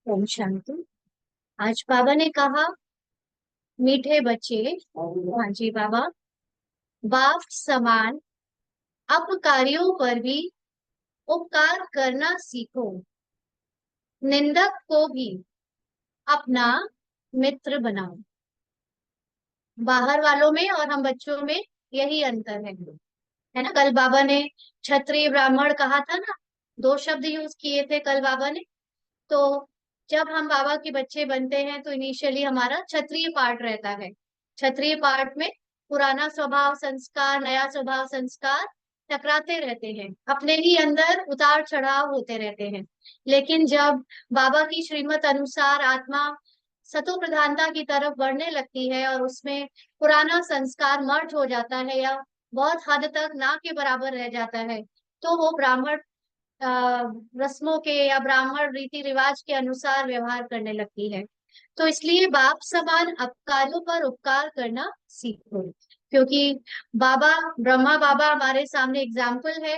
ओम शांति। आज बाबा ने कहा, मीठे बच्चे। हाँ जी बाबा। बाप समान अपकारियों पर भी उपकार करना सीखो। निंदक को भी अपना मित्र बनाओ। बाहर वालों में और हम बच्चों में यही अंतर है ना। कल बाबा ने क्षत्रिय ब्राह्मण कहा था ना, दो शब्द यूज किए थे कल बाबा ने। तो जब हम बाबा के बच्चे बनते हैं तो इनिशियली हमारा क्षत्रिय पार्ट रहता है। क्षत्रिय पार्ट में पुराना स्वभाव संस्कार नया स्वभाव संस्कार टकराते रहते हैं, अपने ही अंदर उतार चढ़ाव होते रहते हैं। लेकिन जब बाबा की श्रीमत अनुसार आत्मा सतो प्रधानता की तरफ बढ़ने लगती है और उसमें पुराना संस्कार मर्ज हो जाता है या बहुत हद तक ना के बराबर रह जाता है, तो वो ब्राह्मण अ, रस्मों के या ब्राह्मण रीति रिवाज के अनुसार व्यवहार करने लगती है। तो इसलिए बाप समान अपकारों पर उपकार करना सीखो। क्योंकि बाबा ब्रह्मा बाबा हमारे सामने एग्जाम्पल है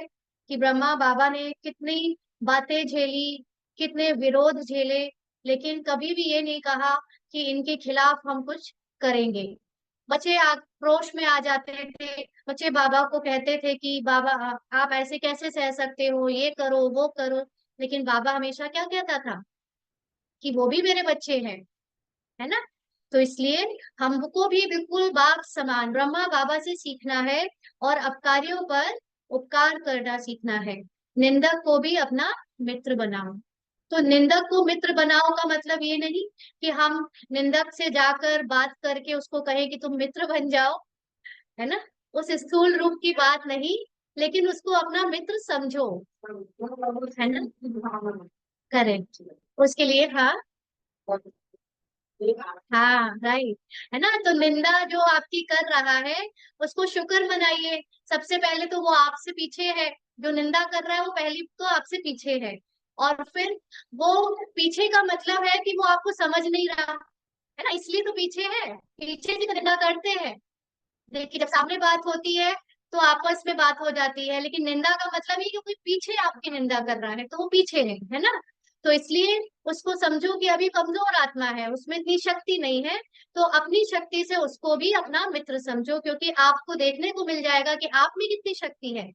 कि ब्रह्मा बाबा ने कितनी बातें झेली, कितने विरोध झेले, लेकिन कभी भी ये नहीं कहा कि इनके खिलाफ हम कुछ करेंगे। बच्चे आक्रोश में आ जाते थे, बच्चे बाबा को कहते थे कि बाबा आप ऐसे कैसे सह सकते हो, ये करो वो करो। लेकिन बाबा हमेशा क्या कहता था कि वो भी मेरे बच्चे हैं, है ना। तो इसलिए हमको भी बिल्कुल बाप समान ब्रह्मा बाबा से सीखना है और अपकारियों पर उपकार करना सीखना है। निंदक को भी अपना मित्र बनाओ। तो निंदक को मित्र बनाओ का मतलब ये नहीं कि हम निंदक से जाकर बात करके उसको कहें कि तुम मित्र बन जाओ, है ना। उस स्थूल रूप की बात नहीं, लेकिन उसको अपना मित्र समझो, है ना। करेक्ट। उसके लिए हाँ। हाँ राइट। है ना, तो निंदा जो आपकी कर रहा है उसको शुक्र मनाइए। सबसे पहले तो वो आपसे पीछे है, जो निंदा कर रहा है वो पहली तो आपसे पीछे है। और फिर वो पीछे का मतलब है कि वो आपको समझ नहीं रहा, है ना, इसलिए तो पीछे है। पीछे से निंदा करते हैं, देखिए जब सामने बात होती है तो आपस में बात हो जाती है, लेकिन निंदा का मतलब ही कि कोई पीछे आपकी निंदा कर रहा है तो वो पीछे है ना। तो इसलिए उसको समझो कि अभी कमजोर आत्मा है, उसमें इतनी शक्ति नहीं है। तो अपनी शक्ति से उसको भी अपना मित्र समझो, क्योंकि आपको देखने को मिल जाएगा कि आप में कितनी शक्ति है,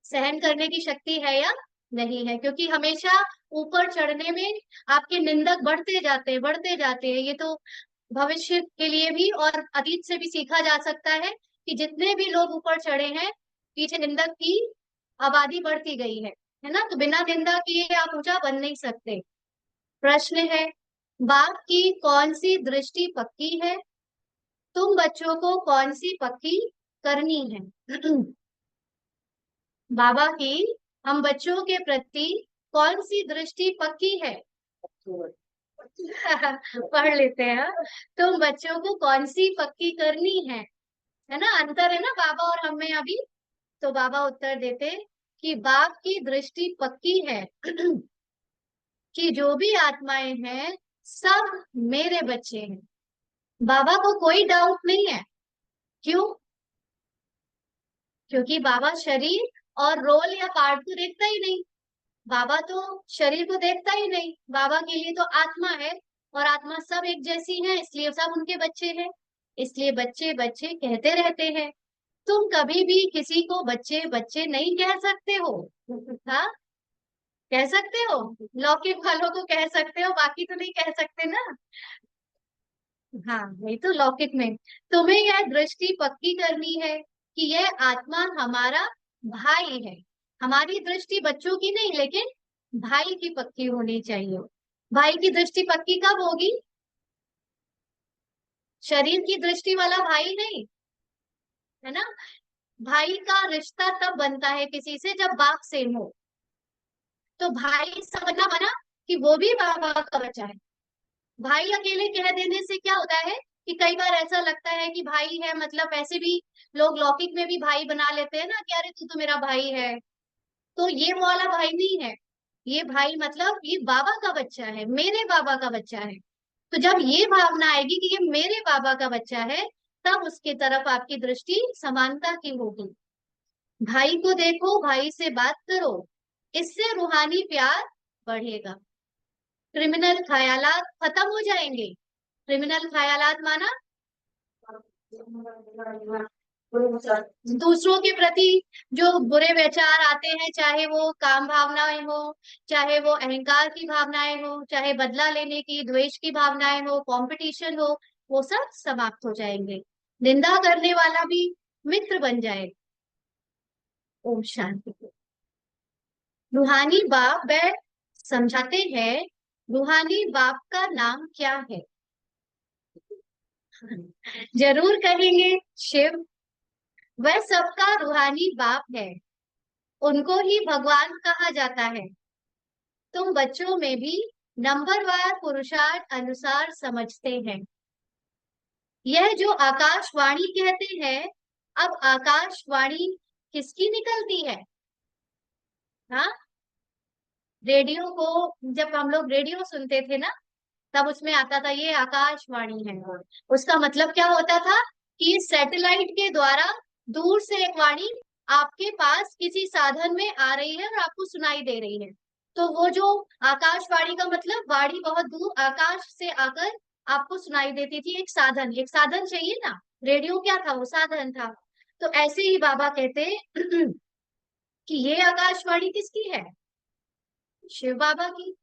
सहन करने की शक्ति है या नहीं है। क्योंकि हमेशा ऊपर चढ़ने में आपके निंदक बढ़ते जाते हैं। ये तो भविष्य के लिए भी और अतीत से भी सीखा जा सकता है कि जितने भी लोग ऊपर चढ़े हैं, पीछे निंदक की आबादी बढ़ती गई है ना। तो बिना निंदा किए आप ऊंचा बन नहीं सकते। प्रश्न है, बाप की कौन सी दृष्टि पक्की है, तुम बच्चों को कौन सी पक्की करनी है। बाबा की हम बच्चों के प्रति कौन सी दृष्टि पक्की है। पढ़ लेते हैं हाँ? तुम बच्चों को कौन सी पक्की करनी है ना। अंतर है ना बाबा और हम में अभी। तो बाबा उत्तर देते कि बाप की दृष्टि पक्की है कि जो भी आत्माएं हैं सब मेरे बच्चे हैं। बाबा को कोई डाउट नहीं है। क्यों? क्योंकि बाबा शरीर और रोल या पार्ट को देखता ही नहीं। बाबा तो शरीर को देखता ही नहीं, बाबा के लिए तो आत्मा है और आत्मा सब एक जैसी है, इसलिए सब उनके बच्चे हैं। इसलिए बच्चे बच्चे कहते रहते हैं। तुम कभी भी किसी को बच्चे बच्चे नहीं कह सकते हो। हाँ, कह सकते हो, लौकिक वालों को कह सकते हो, बाकी तो नहीं कह सकते ना। हाँ वही तो लौकिक में। तुम्हें यह दृष्टि पक्की करनी है कि यह आत्मा हमारा भाई है। हमारी दृष्टि बच्चों की नहीं, लेकिन भाई की पक्की होनी चाहिए। भाई की दृष्टि पक्की कब होगी? शरीर की दृष्टि वाला भाई नहीं, है ना। भाई का रिश्ता तब बनता है किसी से जब बाप सेम हो। तो भाई समझना बना कि वो भी बाबा का बच्चा है। भाई अकेले कह देने से क्या होता है कि कई बार ऐसा लगता है कि भाई है मतलब वैसे भी लोग लौकिक में भी भाई बना लेते हैं ना कि अरे तू तो मेरा भाई है। तो ये वो वाला भाई नहीं है। ये भाई मतलब ये बाबा का बच्चा है, मेरे बाबा का बच्चा है। तो जब ये भावना आएगी कि ये मेरे बाबा का बच्चा है, तब उसकी तरफ आपकी दृष्टि समानता की होगी। भाई को देखो, भाई से बात करो, इससे रूहानी प्यार बढ़ेगा। क्रिमिनल ख्यालात खत्म हो जाएंगे। क्रिमिनल ख्यालात माना दूसरों के प्रति जो बुरे विचार आते हैं, चाहे वो काम भावनाएं हो, चाहे वो अहंकार की भावनाएं हो, चाहे बदला लेने की द्वेष की भावनाएं हो, कंपटीशन हो, वो सब समाप्त हो जाएंगे। निंदा करने वाला भी मित्र बन जाए। ओम शांति। रूहानी बाप बैठ समझाते हैं, रूहानी बाप का नाम क्या है? जरूर कहेंगे शिव। वह सबका रूहानी बाप है, उनको ही भगवान कहा जाता है। तुम बच्चों में भी नंबरवार पुरुषार्थ अनुसार समझते हैं। यह जो आकाशवाणी कहते हैं, अब आकाशवाणी किसकी निकलती है? हाँ, रेडियो को, जब हम लोग रेडियो सुनते थे ना, तब उसमें आता था ये आकाशवाणी है। उसका मतलब क्या होता था कि सैटेलाइट के द्वारा दूर से एक वाणी आपके पास किसी साधन में आ रही है और आपको सुनाई दे रही है। तो वो जो आकाशवाणी का मतलब वाणी बहुत दूर आकाश से आकर आपको सुनाई देती थी। एक साधन चाहिए ना, रेडियो क्या था? वो साधन था। तो ऐसे ही बाबा कहते कि ये आकाशवाणी किसकी है? शिव बाबा की।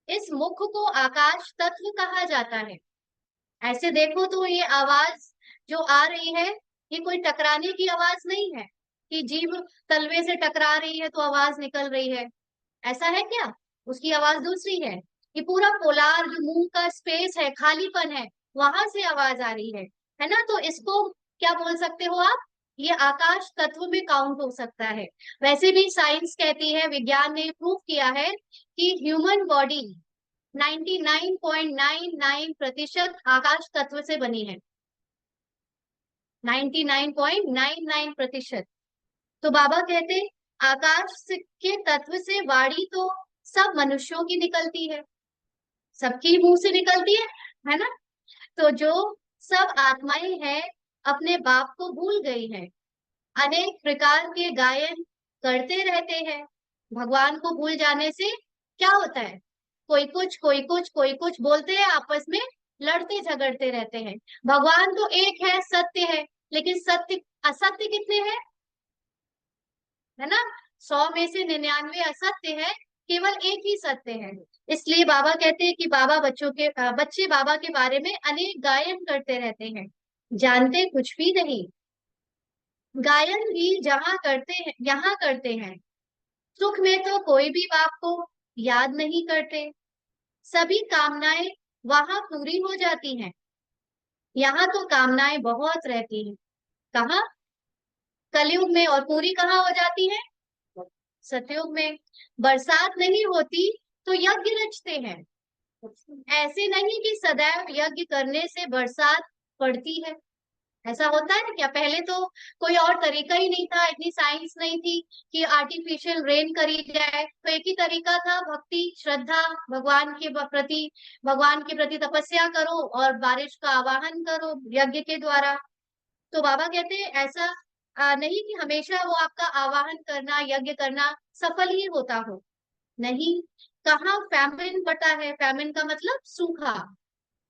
इस मुख को आकाश तत्व कहा जाता है। ऐसे देखो तो ये आवाज जो आ रही है, ये कोई टकराने की आवाज नहीं है कि जीभ तलवे से टकरा रही है तो आवाज निकल रही है। ऐसा है क्या? उसकी आवाज दूसरी है। ये पूरा पोलार जो मुंह का स्पेस है, खालीपन है, वहां से आवाज आ रही है ना? तो इसको क्या बोल सकते हो आप? ये आकाश तत्व में काउंट हो सकता है। वैसे भी साइंस कहती है, विज्ञान ने प्रूव किया है कि ह्यूमन बॉडी 99.99% आकाश तत्व से बनी है। 99.99%। तो बाबा कहते आकाश के तत्व से वाणी तो सब मनुष्यों की निकलती है, सबकी मुंह से निकलती है ना? तो जो सब आत्माएं हैं, अपने बाप को भूल गई हैं, अनेक प्रकार के गायन करते रहते हैं। भगवान को भूल जाने से क्या होता है? कोई कुछ कोई कुछ कोई कुछ बोलते हैं, आपस में लड़ते झगड़ते रहते हैं। भगवान तो एक है, सत्य है, लेकिन सत्य असत्य कितने हैं? है ना? 100 में से 99 असत्य है, केवल एक ही सत्य है। इसलिए बाबा कहते हैं कि बच्चे बाबा के बारे में अनेक गायन करते रहते हैं, जानते कुछ भी नहीं। गायन भी जहाँ करते हैं, यहाँ करते हैं। सुख में तो कोई भी बाप को याद नहीं करते। सभी कामनाएं वहां पूरी हो जाती हैं। यहाँ तो कामनाएं बहुत रहती हैं। कहाँ? कलयुग में। और पूरी कहाँ हो जाती है? सतयुग में। बरसात नहीं होती तो यज्ञ रचते हैं। ऐसे नहीं कि सदैव यज्ञ करने से बरसात पड़ती है। ऐसा होता है क्या? पहले तो कोई और तरीका ही नहीं था, इतनी साइंस नहीं थी कि आर्टिफिशियल रेन करी जाए। तो एक ही तरीका था, भक्ति श्रद्धा, भगवान के प्रति तपस्या करो और बारिश का आवाहन करो यज्ञ के द्वारा। तो बाबा कहते हैं ऐसा नहीं कि हमेशा वो आपका आवाहन करना, यज्ञ करना सफल ही होता हो। नहीं, कहाँ फैमिन पड़ता है। फैमिन का मतलब सूखा।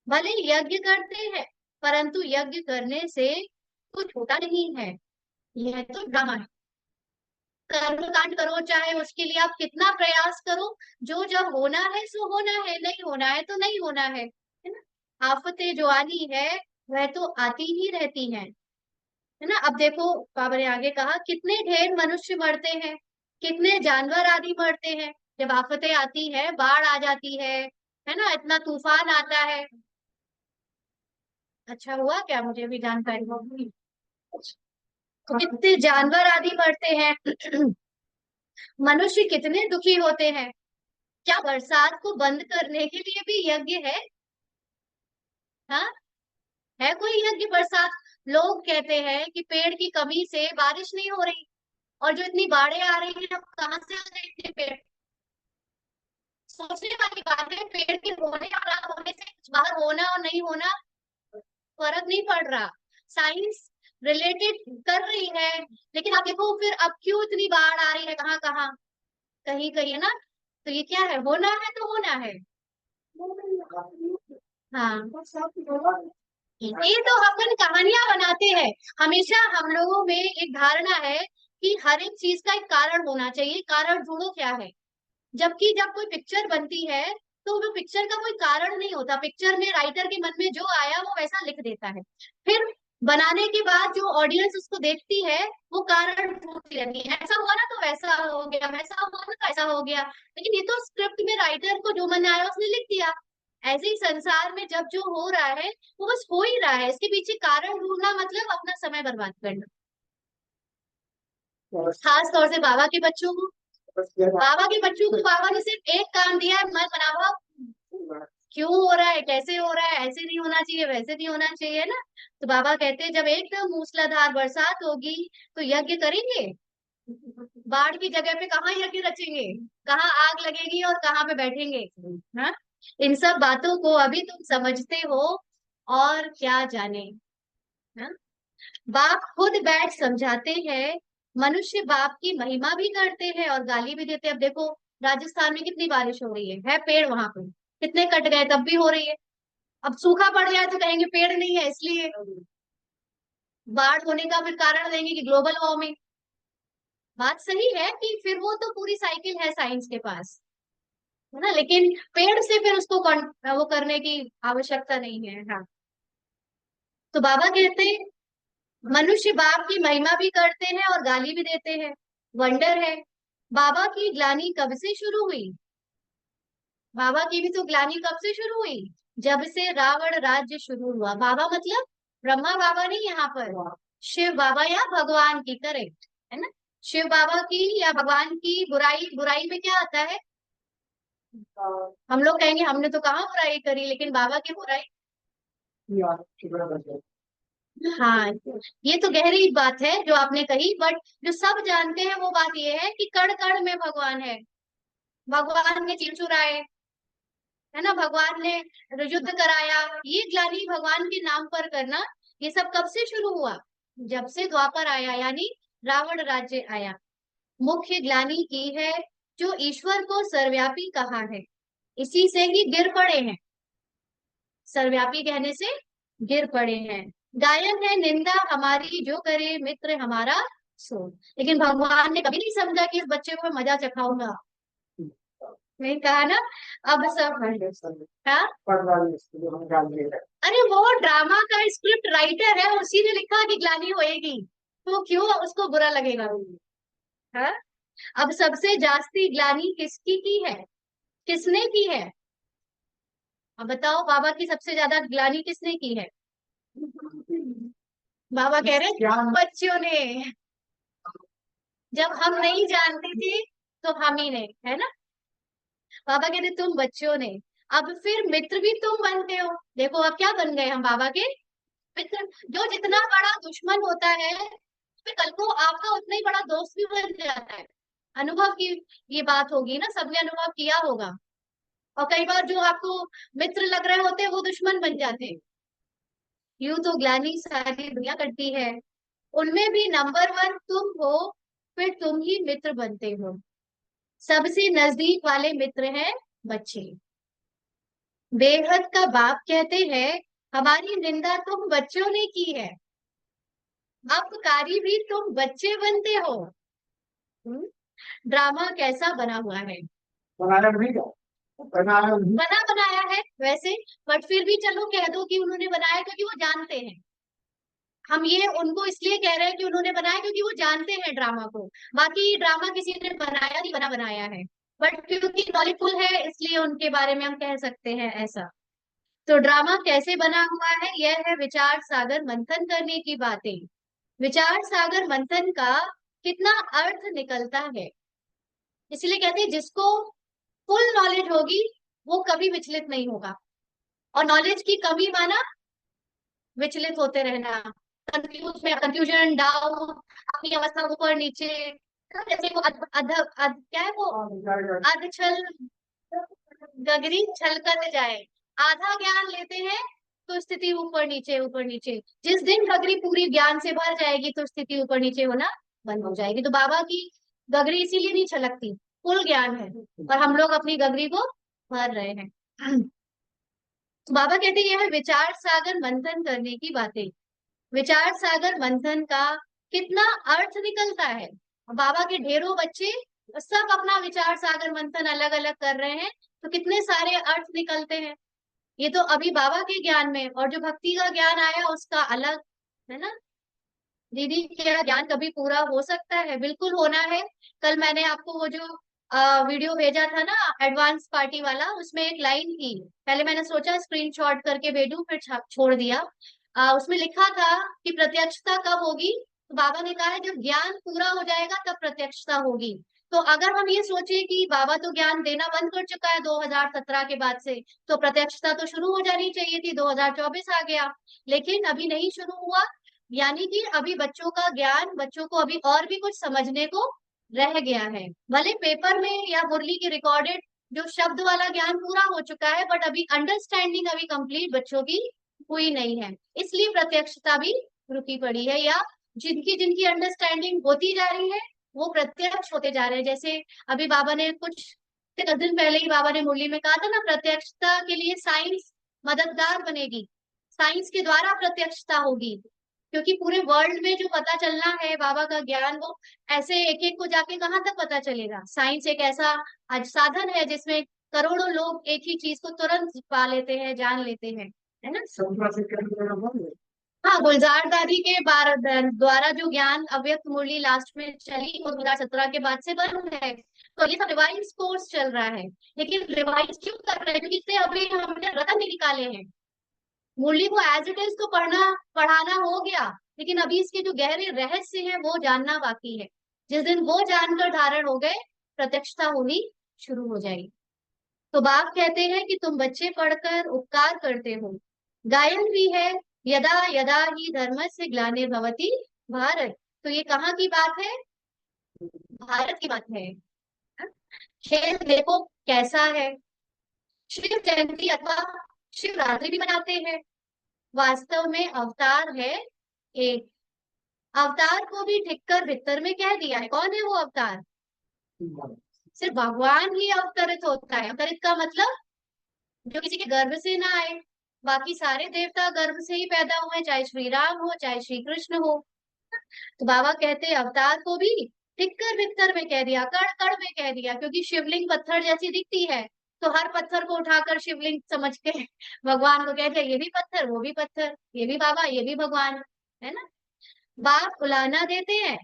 भले यज्ञ करते हैं, परंतु यज्ञ करने से कुछ होता नहीं है। यह तो ड्रामा है। कर्म कांड करो, चाहे उसके लिए आप कितना प्रयास करो, जो जब होना है सो होना है, नहीं होना है तो नहीं होना है ना? आफतें जो आनी है वह तो आती ही रहती हैं, है ना? अब देखो, बाबा ने आगे कहा कितने ढेर मनुष्य मरते हैं, कितने जानवर आदि मरते हैं जब आफतें आती है, बाढ़ आ जाती है ना? इतना तूफान आता है। अच्छा हुआ क्या, मुझे भी जानकारी होगी। तो कितने जानवर आदि मरते हैं। मनुष्य कितने दुखी होते हैं। क्या बरसात को बंद करने के लिए भी यज्ञ है? हाँ, है कोई यज्ञ बरसात? लोग कहते हैं कि पेड़ की कमी से बारिश नहीं हो रही, और जो इतनी बाढ़ें आ रही है, अब कहाँ से आ रहे इतने पेड़? सोचने वाली बात है। पेड़ के होने और ना होने से कुछ बाहर होना और नहीं होना फर्क नहीं पड़ रहा। साइंस रिलेटेड कर रही है, लेकिन आप देखो फिर अब क्यों इतनी बाढ़ आ रही है, कहाँ कहाँ, कहीं कहीं, है ना? तो ये क्या है? होना है तो होना है। हाँ, ये तो अपन कहानियां बनाते हैं। हमेशा हम लोगों में एक धारणा है कि हर एक चीज का एक कारण होना चाहिए, कारण ढूंढो क्या है। जबकि जब कोई पिक्चर बनती है तो वो पिक्चर का कोई कारण नहीं होता, पिक्चर में राइटर के मन में जो आया वो वैसा लिख देता है। फिर बनाने के बाद जो ऑडियंस उसको देखती है वो कारण ढूंढती रहती है, ऐसा हुआ ना तो वैसा हो गया, वैसा हुआ ना तो ऐसा हो गया। लेकिन ये तो स्क्रिप्ट में राइटर को जो मन आया उसने लिख दिया। ऐसे ही संसार में जब जो हो रहा है वो बस हो ही रहा है, इसके पीछे कारण ढूंढना मतलब अपना समय बर्बाद करना। खास तौर से बाबा के बच्चों को बाबा ने सिर्फ एक काम दिया है, मन बनाओ। क्यों हो रहा है, कैसे हो रहा है, ऐसे नहीं होना चाहिए, वैसे नहीं होना चाहिए ना। तो बाबा कहते हैं जब एकदम मूसलाधार बरसात होगी तो यज्ञ करेंगे, बाढ़ की जगह पे कहाँ यज्ञ रचेंगे, कहाँ आग लगेगी और कहाँ पे बैठेंगे। हाँ, इन सब बातों को अभी तुम समझते हो और क्या जाने। हाँ? बाप खुद बैठ समझाते हैं, मनुष्य बाप की महिमा भी करते हैं और गाली भी देते हैं। अब देखो राजस्थान में कितनी बारिश हो रही है पेड़ वहां पे कितने कट गए तब भी हो रही है। अब सूखा पड़ जाए तो कहेंगे पेड़ नहीं है इसलिए। बाढ़ होने का फिर कारण देंगे कि ग्लोबल वार्मिंग। बात सही है कि फिर वो तो पूरी साइकिल है साइंस के पास, है ना, लेकिन पेड़ से फिर उसको वो करने की आवश्यकता नहीं है। हाँ, तो बाबा कहते हैं मनुष्य बाप की महिमा भी करते हैं और गाली भी देते हैं। वंडर है, बाबा की ग्लानि कब से शुरू हुई। बाबा की भी तो ग्लानि कब से शुरू हुई, जब से रावण राज्य शुरू हुआ। बाबा मतलब ब्रह्मा बाबा नहीं यहाँ पर, शिव बाबा या भगवान की, करेक्ट है ना। शिव बाबा की या भगवान की बुराई, बुराई में क्या आता है। हम लोग कहेंगे हमने तो कहाँ बुराई करी, लेकिन बाबा की बुराई। हाँ, ये तो गहरी बात है जो आपने कही, बट जो सब जानते हैं वो बात ये है कि कण कण में भगवान है। भगवान ने चीर चुराए, है ना, भगवान ने युद्ध कराया, ये ग्लानि भगवान के नाम पर करना, ये सब कब से शुरू हुआ, जब से द्वापर आया यानी रावण राज्य आया। मुख्य ग्लानि की है जो ईश्वर को सर्वव्यापी कहा है, इसी से ही गिर पड़े हैं। सर्वव्यापी कहने से गिर पड़े हैं। गायन है निंदा हमारी जो करे मित्र हमारा सो। लेकिन भगवान ने कभी नहीं समझा कि इस बच्चे को मैं मजा चखाऊंगा, नहीं कहा ना। अब सब, हाँ, अरे वो ड्रामा का स्क्रिप्ट राइटर है, उसी ने लिखा कि ग्लानि होएगी, तो क्यों उसको बुरा लगेगा। हाँ, अब सबसे जास्ती ग्लानि किसकी की है, किसने की है। अब बताओ बाबा की सबसे ज्यादा ग्लानि किसने की है। बाबा कह रहे बच्चों ने, जब हम नहीं जानते थे तो हम ही ने, है ना। बाबा कहते तुम बच्चों ने, अब फिर मित्र भी तुम बनते हो। देखो अब क्या बन गए हम बाबा के मित्र। जो जितना बड़ा दुश्मन होता है फिर कल को आपका उतना ही बड़ा दोस्त भी बन जाता है। अनुभव की ये बात होगी ना, सबने अनुभव किया होगा। और कई बार जो आपको मित्र लग रहे होते हैं वो दुश्मन बन जाते हैं। यूं तो ग्लानि सारी दुनिया करती है, उनमें भी नंबर वन तुम हो, फिर तुम ही मित्र बनते हो। सबसे नजदीक वाले मित्र हैं बच्चे। बेहद का बाप कहते हैं हमारी निंदा तुम बच्चों ने की है, अपकारी भी तुम बच्चे बनते हो। हम्म, ड्रामा कैसा बना हुआ है, बना बनाया है वैसे, बट फिर भी चलो कह दो कि उन्होंने बनाया क्योंकि वो जानते हैं। हम ये उनको इसलिए कह रहे हैं कि उन्होंने बनाया क्योंकि वो जानते हैं ड्रामा को। बाकी ड्रामा किसी ने बनाया नहीं, बना बनाया है, बट क्योंकि नॉलेजफुल है इसलिए उनके बारे में हम कह सकते हैं ऐसा। तो ड्रामा कैसे बना हुआ है, यह है विचार सागर मंथन करने की बातें। विचार सागर मंथन का कितना अर्थ निकलता है, इसलिए कहते हैं जिसको फुल नॉलेज होगी वो कभी विचलित नहीं होगा। और नॉलेज की कमी माना विचलित होते रहना, कंफ्यूज में, कंफ्यूजन, डाउट, अपनी अवस्था ऊपर नीचे, जैसे वो क्या है वो अध छल गगरी छलकत जाए। आधा ज्ञान लेते हैं तो स्थिति ऊपर नीचे ऊपर नीचे, जिस दिन गगरी पूरी ज्ञान से भर जाएगी तो स्थिति ऊपर नीचे होना बंद हो जाएगी। तो बाबा की गगरी इसीलिए नहीं छलकती, फुल ज्ञान है, और हम लोग अपनी गगरी को भर रहे हैं। तो बाबा कहते हैं यह है विचार सागर मंथन करने की बातें। विचार सागर मंथन का कितना अर्थ निकलता है। बाबा के ढेरों बच्चे सब अपना विचार सागर मंथन अलग अलग कर रहे हैं, तो कितने सारे अर्थ निकलते हैं। ये तो अभी बाबा के ज्ञान में, और जो भक्ति का ज्ञान आया उसका अलग, है ना। दीदी क्या ज्ञान कभी पूरा हो सकता है? बिल्कुल होना है। कल मैंने आपको वो जो वीडियो भेजा था ना, एडवांस पार्टी वाला, उसमें एक लाइन थी। पहले मैंने सोचा स्क्रीनशॉट करके भेजूं, फिर छोड़ दिया। उसमें लिखा था कि प्रत्यक्षता कब होगी। तो बाबा ने कहा है जब ज्ञान पूरा हो जाएगा तब प्रत्यक्षता होगी। तो अगर हम ये सोचे कि बाबा तो ज्ञान देना बंद कर चुका है 2017 के बाद से, तो प्रत्यक्षता तो शुरू हो जानी चाहिए थी। 2024 आ गया, लेकिन अभी नहीं शुरू हुआ। यानी कि अभी बच्चों का ज्ञान, बच्चों को अभी और भी कुछ समझने को रह गया है। भले पेपर में या मुरली की रिकॉर्डेड जो शब्द वाला ज्ञान पूरा हो चुका है, बट अभी अंडरस्टैंडिंग अभी कंप्लीट बच्चों की हुई नहीं है, इसलिए प्रत्यक्षता भी रुकी पड़ी है। या जिनकी जिनकी अंडरस्टैंडिंग होती जा रही है वो प्रत्यक्ष होते जा रहे हैं। जैसे अभी बाबा ने कुछ दिन पहले ही बाबा ने मुरली में कहा था ना, प्रत्यक्षता के लिए साइंस मददगार बनेगी, साइंस के द्वारा प्रत्यक्षता होगी। क्योंकि पूरे वर्ल्ड में जो पता चलना है बाबा का ज्ञान, वो ऐसे एक एक को जाके कहाँ तक पता चलेगा। साइंस एक ऐसा आज साधन है जिसमें करोड़ों लोग एक ही चीज को तुरंत पा लेते हैं, जान लेते हैं, है ना। हाँ, गुलजार दादी के द्वारा जो ज्ञान अव्यक्त मुरली लास्ट में चली वो 2017 के बाद से बंद है। तो ये सब रिवाइज कोर्स चल रहा है। लेकिन रिवाइज क्यों कर रहे हैं? क्योंकि इससे अभी हमने रत्न नहीं निकाले हैं। मुरली को एज इट इज तो पढ़ना पढ़ाना हो गया, लेकिन अभी इसके जो गहरे रहस्य हैं वो जानना बाकी है। जिस दिन वो जानकर धारण हो गए, प्रत्यक्षता होनी शुरू हो जाएगी। तो बाप कहते हैं कि तुम बच्चे पढ़कर उपकार करते हो। गायन भी है, यदा यदा ही धर्म से ग्लानिर्भवति भारत। तो ये कहाँ की बात है? भारत की बात है। खेल देखो कैसा है। शिव जयंती अथवा शिवरात्रि भी मनाते हैं। वास्तव में अवतार है एक। अवतार को भी ढिक्कर भित्तर में कह दिया है। कौन है वो अवतार? सिर्फ भगवान ही अवतरित होता है। अवतरित का मतलब जो किसी के गर्भ से ना आए। बाकी सारे देवता गर्भ से ही पैदा हुए, चाहे श्री राम हो चाहे श्री कृष्ण हो। तो बाबा कहते हैं अवतार को भी टिक्कर विक्कर में कह दिया, कण कण में कह दिया। क्योंकि शिवलिंग पत्थर जैसी दिखती है, तो हर पत्थर को उठाकर शिवलिंग समझ के भगवान को कहते हैं ये भी पत्थर, वो भी पत्थर, ये भी बाबा, ये भी भगवान, है ना। बाप उलाना देते हैं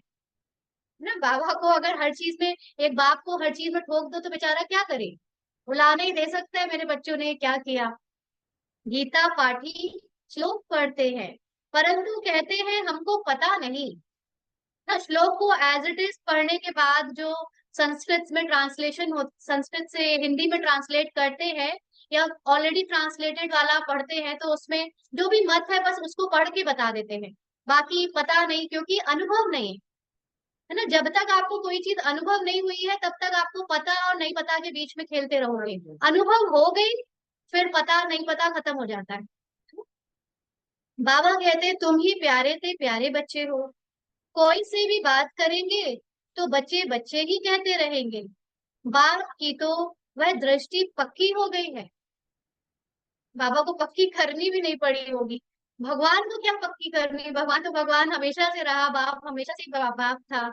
ना। बाबा को अगर हर चीज में, एक बाप को हर चीज में ठोक दो तो बेचारा क्या करे? उलाना ही दे सकता है, मेरे बच्चों ने क्या किया। गीता पाठी श्लोक पढ़ते हैं, परंतु कहते हैं हमको पता नहीं ना। श्लोक को एज इट इज पढ़ने के बाद जो संस्कृत में ट्रांसलेशन हो, संस्कृत से हिंदी में ट्रांसलेट करते हैं, या ऑलरेडी ट्रांसलेटेड वाला पढ़ते हैं, तो उसमें जो भी मत है बस उसको पढ़ के बता देते हैं। बाकी पता नहीं, क्योंकि अनुभव नहीं है ना। जब तक आपको कोई चीज अनुभव नहीं हुई है तब तक आपको पता और नहीं पता के बीच में खेलते रहोगे। अनुभव हो गई, फिर पता नहीं पता खत्म हो जाता है। बाबा कहते तुम ही प्यारे थे प्यारे बच्चे हो। कोई से भी बात करेंगे तो बच्चे बच्चे ही कहते रहेंगे। बाप की तो वह दृष्टि पक्की हो गई है। बाबा को पक्की करनी भी नहीं पड़ी होगी। भगवान को क्या पक्की करनी? भगवान तो भगवान हमेशा से रहा, बाप हमेशा से बाप था।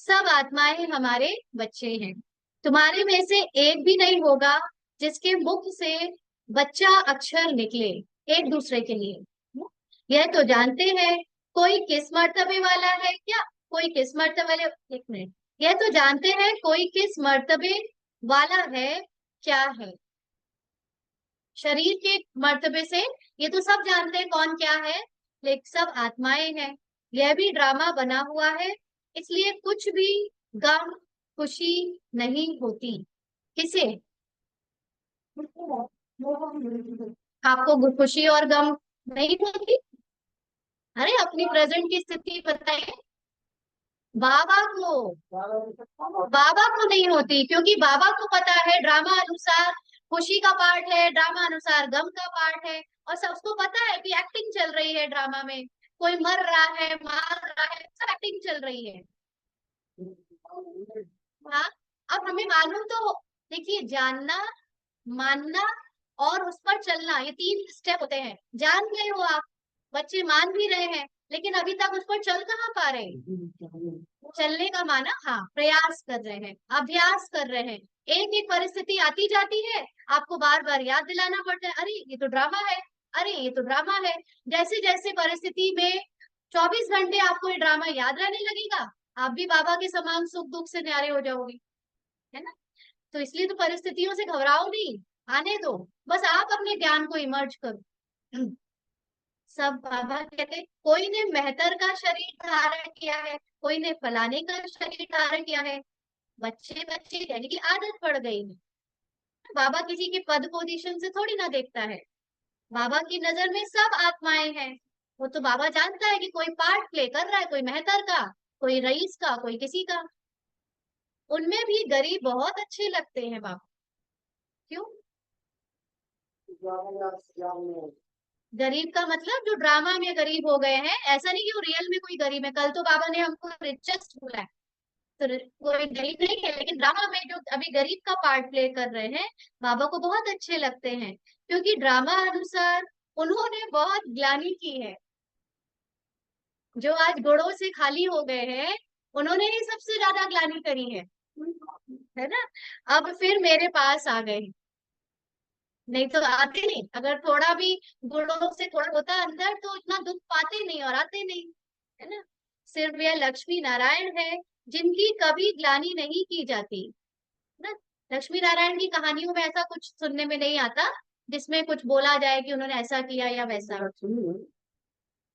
सब आत्माएं हमारे बच्चे हैं। तुम्हारे में से एक भी नहीं होगा जिसके मुख से बच्चा अक्षर निकले एक दूसरे के लिए। यह तो जानते हैं कोई किस मर्तबे वाला है क्या, कोई किस मर्तबे वाले, एक मिनट। यह तो जानते हैं कोई किस मर्तबे वाला है क्या है। शरीर के मर्तबे से ये तो सब जानते हैं कौन क्या है, लेकिन सब आत्माएं हैं। यह भी ड्रामा बना हुआ है, इसलिए कुछ भी गम खुशी नहीं होती। किसे? आपको खुशी और गम नहीं होती? अरे अपनी प्रेजेंट की स्थिति बताइए। बाबा को, बाबा को नहीं होती, क्योंकि बाबा को पता है ड्रामा अनुसार खुशी का पार्ट है, ड्रामा अनुसार गम का पार्ट है। और सबको पता है कि एक्टिंग चल रही है ड्रामा में। कोई मर रहा है, मार रहा है, सब एक्टिंग चल रही है। हाँ, अब हमें मालूम तो, देखिए जानना, मानना और उस पर चलना, ये 3 स्टेप होते हैं। जान गए हो आप, बच्चे मान भी रहे हैं, लेकिन अभी तक उस पर चल कहाँ पा रहे हैं। चलने का माना, हाँ, प्रयास कर रहे हैं, अभ्यास कर रहे हैं। एक एक परिस्थिति आती जाती है, आपको बार बार याद दिलाना पड़ता है, अरे ये तो ड्रामा है, अरे ये तो ड्रामा है। जैसे जैसे परिस्थिति में 24 घंटे आपको ये ड्रामा याद रहने लगेगा, आप भी बाबा के समान सुख दुख से न्यारे हो जाओगे, है ना। तो इसलिए तो परिस्थितियों से घबराओ नहीं, आने दो, बस आप अपने ज्ञान को इमर्ज करो। सब बाबा कहते, कोई ने मेहतर का शरीर धारण किया है, कोई ने फलाने का शरीर धारण किया है। बच्चे बच्चे कहने की आदत पड़ गई है। बाबा किसी के पद पोजीशन से थोड़ी ना देखता है, बाबा की नजर में सब आत्माएं हैं। वो तो बाबा जानता है कि कोई पार्ट प्ले कर रहा है, कोई मेहतर का, कोई रईस का, कोई किसी का। उनमें भी गरीब बहुत अच्छे लगते हैं बाबा। क्यों? गरीब का मतलब जो ड्रामा में गरीब हो गए हैं, ऐसा नहीं कि वो रियल में कोई गरीब है। कल तो बाबा ने हमको रिचेस्ट बोला है, तो कोई गरीब नहीं है, लेकिन ड्रामा में जो अभी गरीब का पार्ट प्ले कर रहे हैं, बाबा को बहुत अच्छे लगते हैं, क्योंकि ड्रामा अनुसार उन्होंने बहुत ग्लानि की है। जो आज गुणों से खाली हो गए हैं, उन्होंने ही सबसे ज्यादा ग्लानि करी है ना। अब फिर मेरे पास आ गए, नहीं तो आते नहीं। अगर थोड़ा भी गुणों से थोड़ा होता अंदर, तो इतना दुख पाते नहीं और आते नहीं, है ना। सिर्फ यह लक्ष्मी नारायण है जिनकी कभी ग्लानि नहीं की जाती ना। लक्ष्मी नारायण की कहानियों में ऐसा कुछ सुनने में नहीं आता जिसमें कुछ बोला जाए कि उन्होंने ऐसा किया या वैसा।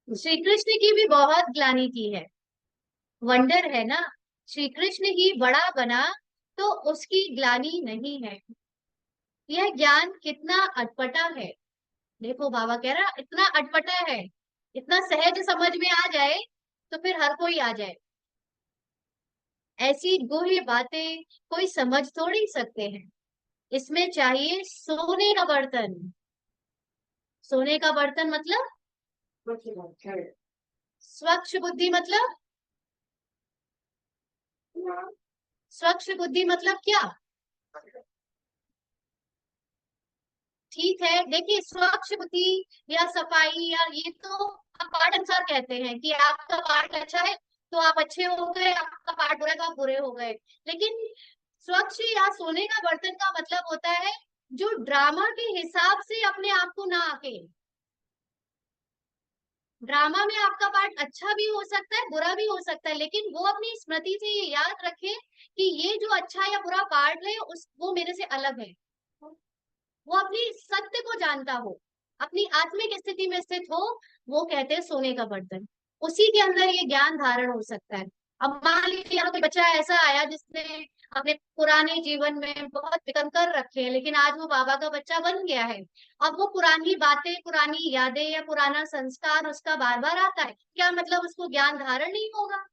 श्री कृष्ण की भी बहुत ग्लानि की है। वंडर है ना, श्री कृष्ण ही बड़ा बना तो उसकी ग्लानि नहीं है। यह ज्ञान कितना अटपटा है। देखो बाबा कह रहा इतना अटपटा है, इतना सहज समझ में आ जाए तो फिर हर कोई आ जाए। ऐसी गूढ़ बातें कोई समझ थोड़ी सकते हैं। इसमें चाहिए सोने का बर्तन। सोने का बर्तन मतलब स्वच्छ बुद्धि मतलब, स्वच्छ बुद्धि मतलब क्या? ठीक है, देखिए, स्वच्छ बुद्धि या सफाई या ये तो आप पाठ अनुसार कहते हैं कि आपका पाठ अच्छा है तो आप अच्छे हो गए, आपका पाठ बुरा है तो आप बुरे हो गए। लेकिन स्वच्छ या सोने का बर्तन का मतलब होता है जो ड्रामा के हिसाब से अपने आप को ना आके। ड्रामा में आपका पार्ट अच्छा भी हो सकता है, बुरा भी हो सकता है, लेकिन वो अपनी स्मृति से ये याद रखे कि ये जो अच्छा या बुरा पार्ट है उस वो मेरे से अलग है। वो अपनी सत्य को जानता हो, अपनी आत्मिक स्थिति में स्थित हो, वो कहते हैं सोने का बर्तन। उसी के अंदर ये ज्ञान धारण हो सकता है। अब मान लीजिए यहाँ कोई बच्चा ऐसा आया जिसने अपने पुराने जीवन में बहुत विकर्म कर रखे हैं, लेकिन आज वो बाबा का बच्चा बन गया है। अब वो पुरानी बातें, पुरानी यादें या पुराना संस्कार उसका बार बार आता है, क्या मतलब उसको ज्ञान धारण नहीं होगा?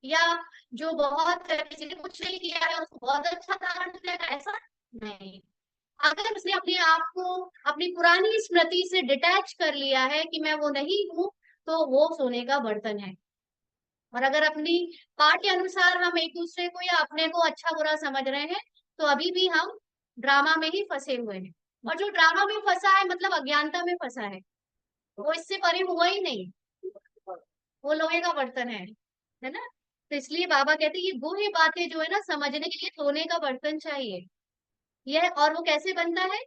या जो बहुत किसी ने कुछ नहीं किया है उसको बहुत अच्छा धारण हो जाएगा, ऐसा नहीं। अगर उसने अपने आप को अपनी पुरानी स्मृति से डिटैच कर लिया है कि मैं वो नहीं हूं, तो वो सोने का बर्तन है। और अगर अपनी पाठ के अनुसार हम एक दूसरे को या अपने को अच्छा बुरा समझ रहे हैं, तो अभी भी हम ड्रामा में ही फंसे हुए हैं। और जो ड्रामा में फंसा है मतलब अज्ञानता में फंसा है, वो इससे परे हुआ ही नहीं, वो लोहे का बर्तन है ना। तो इसलिए बाबा कहते हैं ये वो ही बातें जो है ना, समझने के लिए सोने का बर्तन चाहिए। यह, और वो कैसे बनता है?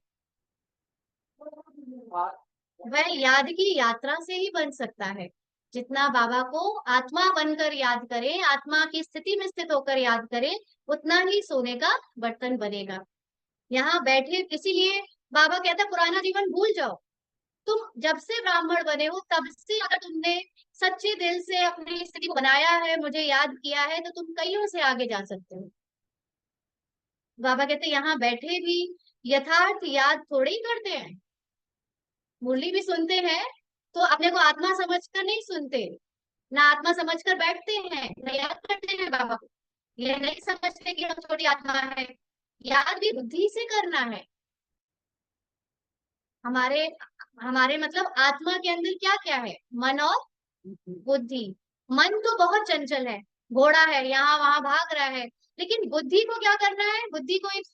वह याद की यात्रा से ही बन सकता है। जितना बाबा को आत्मा बनकर याद करें, आत्मा की स्थिति में स्थित होकर याद करें, उतना ही सोने का बर्तन बनेगा। यहाँ बैठे, इसीलिए बाबा कहता है पुराना जीवन भूल जाओ। तुम जब से ब्राह्मण बने हो तब से अगर तुमने सच्चे दिल से अपनी स्थिति को बनाया है, मुझे याद किया है, तो तुम कईयों से आगे जा सकते हो। बाबा कहते यहाँ बैठे भी यथार्थ याद थोड़े ही करते हैं। मुरली भी सुनते हैं तो अपने को आत्मा समझकर नहीं सुनते, ना आत्मा समझकर बैठते हैं, ना याद करते हैं बाबा को। यह नहीं समझते कि हम छोटी आत्मा है। याद भी बुद्धि से करना है। हमारे हमारे मतलब आत्मा के अंदर क्या क्या है? मन और बुद्धि। मन तो बहुत चंचल है, घोड़ा है, यहाँ वहां भाग रहा है, लेकिन बुद्धि को क्या करना है? बुद्धि को एक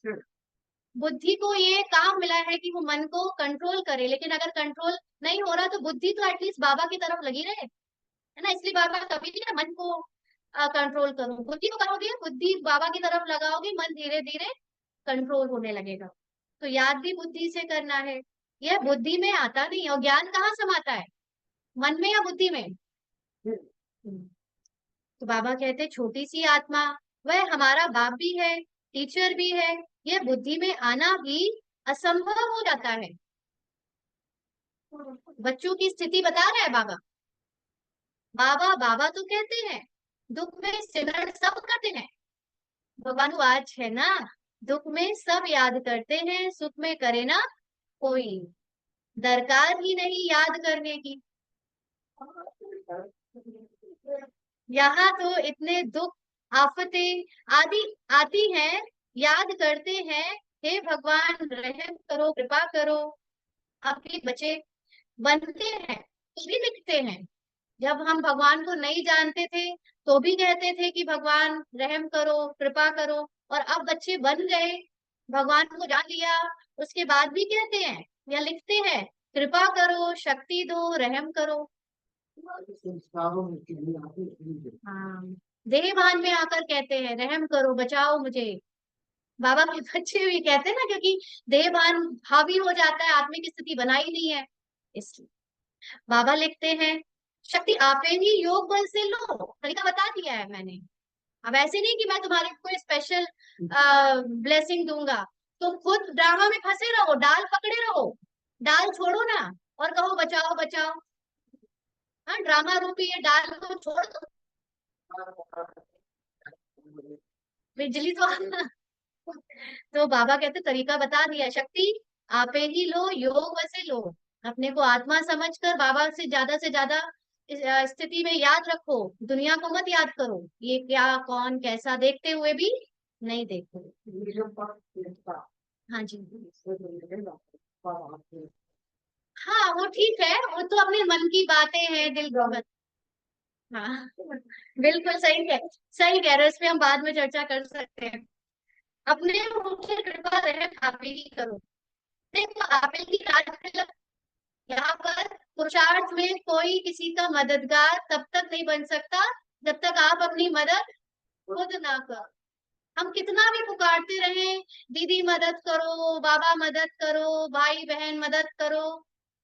बुद्धि को ये काम मिला है कि वो मन को कंट्रोल करे, लेकिन अगर कंट्रोल नहीं हो रहा तो बुद्धि तो एटलीस्ट बाबा की तरफ लगी रहे, है ना। इसलिए बाबा कभी नहीं मन को कंट्रोल करो, बुद्धि को करोगे, बुद्धि बाबा की तरफ लगाओगे, मन धीरे धीरे कंट्रोल होने लगेगा। तो याद भी बुद्धि से करना है, यह बुद्धि में आता नहीं। और ज्ञान कहाँ समाता है, मन में या बुद्धि में? तो बाबा कहते छोटी सी आत्मा, वह हमारा बाप भी है, टीचर भी है, यह बुद्धि में आना भी असंभव हो जाता है। बच्चों की स्थिति बता रहे हैं बाबा। बाबा बाबा तो कहते हैं, दुख में सिमरण सब करते हैं। भगवान आज है ना, दुख में सब याद करते हैं, सुख में करे ना कोई, दरकार ही नहीं याद करने की। यहाँ तो इतने दुख आफतें आदि आती हैं, याद करते हैं, हे भगवान रहम करो, कृपा करो। आपके बच्चे बनते हैं तो भी लिखते हैं, जब हम भगवान को नहीं जानते थे तो भी कहते थे कि भगवान रहम करो, कृपा करो। और अब बच्चे बन गए, भगवान को जान लिया, उसके बाद भी कहते हैं या लिखते हैं, कृपा करो, शक्ति दो, रहम करो। हाँ, देह भान में आकर कहते हैं रहम करो, बचाओ मुझे। बाबा के बच्चे भी कहते हैं ना, क्योंकि देह भान हावी हो जाता है, आत्मिक स्थिति बनाई नहीं है, इसलिए बाबा लिखते हैं, शक्ति आपे ही योग बल से लो। तरीका बता दिया है मैंने। अब ऐसे नहीं कि मैं तुम्हारे को स्पेशल ब्लेसिंग दूंगा, तुम खुद ड्रामा में फंसे रहो, डाल पकड़े रहो, डाल छोड़ो ना, और कहो बचाओ बचाओ। हाँ, ड्रामा रूपी ये डाल को छोड़ दो, बिजली तो तो बाबा कहते तरीका बता दिया, शक्ति आपे ही लो, योग वैसे लो। अपने को आत्मा समझकर बाबा से ज्यादा इस स्थिति में याद रखो, दुनिया को मत याद करो, ये क्या कौन कैसा देखते हुए भी नहीं देखो। हाँ जी। हाँ वो ठीक है, वो तो अपने मन की बातें हैं, दिल की। हाँ बिल्कुल सही है, सही कह रहे हो, इस पे हम बाद में चर्चा कर सकते हैं। अपने ऊपर कृपा रहम आप ही करो। देखो आपे की राज, यहाँ पर पुरुषार्थ में कोई किसी का मददगार तब तक नहीं बन सकता जब तक आप अपनी मदद खुद ना करो। हम कितना भी पुकारते रहे, दीदी मदद करो, बाबा मदद करो, भाई बहन मदद करो,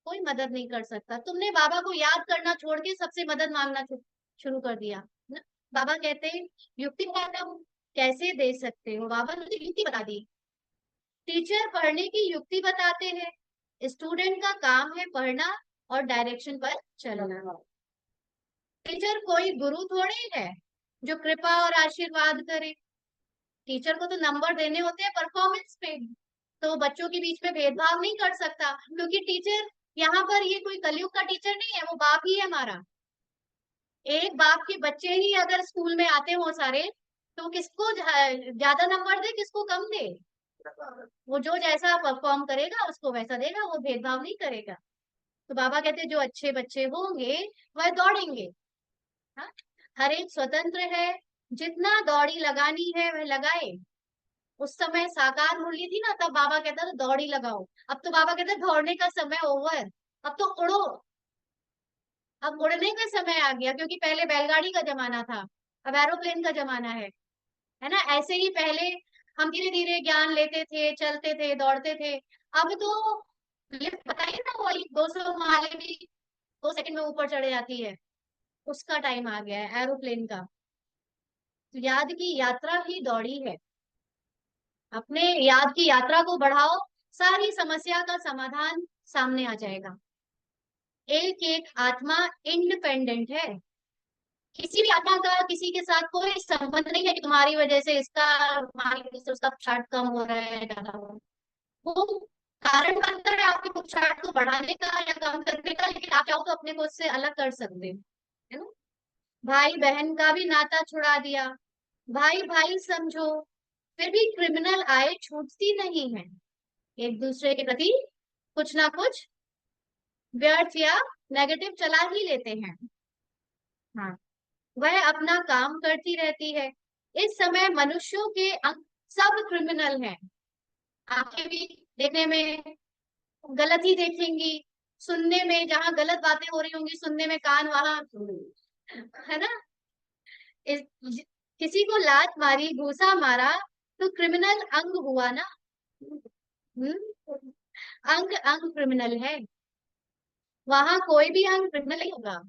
कोई मदद नहीं कर सकता। तुमने बाबा को याद करना छोड़ के सबसे मदद मांगना शुरू कर दिया ना? बाबा कहते हैं युक्ति बताता हूँ, कैसे दे सकते हो? बाबा ने तो युक्ति बता दी। टीचर पढ़ने की युक्ति बताते हैं, स्टूडेंट का काम है पढ़ना और डायरेक्शन पर चलना। टीचर कोई गुरु थोड़े है जो कृपा और आशीर्वाद करे। टीचर को तो नंबर देने होते हैं परफॉर्मेंस पे, तो बच्चों के बीच में भेदभाव नहीं कर सकता, क्योंकि टीचर यहाँ पर ये कोई कलयुग का टीचर नहीं है, वो बाप ही है हमारा। एक बाप के बच्चे ही अगर स्कूल में आते हो सारे, तो किसको ज्यादा नंबर दे, किसको कम दे? वो जो जैसा परफॉर्म करेगा उसको वैसा देगा, वो भेदभाव नहीं करेगा। तो बाबा कहते जो अच्छे बच्चे होंगे वह दौड़ेंगे। हाँ? हर एक स्वतंत्र है, जितना दौड़ी लगानी है वह लगाए। उस समय साकार मुरली थी ना, तब बाबा कहता था दौड़ी लगाओ। अब तो बाबा कहते दौड़ने का समय ओवर, अब तो उड़ो। अब उड़ने का समय आ गया, क्योंकि पहले बैलगाड़ी का जमाना था, अब एरोप्लेन का जमाना है ना। ऐसे ही पहले हम धीरे धीरे ज्ञान लेते थे, चलते थे, दौड़ते थे। अब तो लिफ्ट बताइए ना, वो 200 माले भी 2 सेकंड में ऊपर चढ़ जाती है, उसका टाइम आ गया है एरोप्लेन का। तो याद की यात्रा ही दौड़ी है, अपने याद की यात्रा को बढ़ाओ, सारी समस्या का समाधान सामने आ जाएगा। एक एक आत्मा इंडिपेंडेंट है, किसी भी आत्मा का किसी के साथ कोई संबंध नहीं है कि तुम्हारी वजह से इसका, तुम्हारी वजह से उसका पुरुषार्थ कम हो रहा है, ज्यादा हो रहा है। वो कारण बनता है आपके पुरुषार्थ को बढ़ाने का या कम करने का, लेकिन आप चाहो तो अपने को उससे अलग कर सकते हो, है ना। भाई बहन का भी नाता छुड़ा दिया, भाई भाई समझो, फिर भी क्रिमिनल आय छूटती नहीं है। एक दूसरे के प्रति कुछ ना कुछ व्यर्थ या नेगेटिव चला ही लेते हैं। हाँ, वह अपना काम करती रहती है। इस समय मनुष्यों के अंक सब क्रिमिनल हैं, आंखें भी देखने में गलत ही देखेंगी, सुनने में जहां गलत बातें हो रही होंगी सुनने में कान वहां, है ना। इस, किसी को लात मारी, घूसा मारा, तो क्रिमिनल अंग हुआ ना। हम्म, अंग अंग क्रिमिनल है, वहां कोई भी अंग क्रिमिनल नहीं होगा।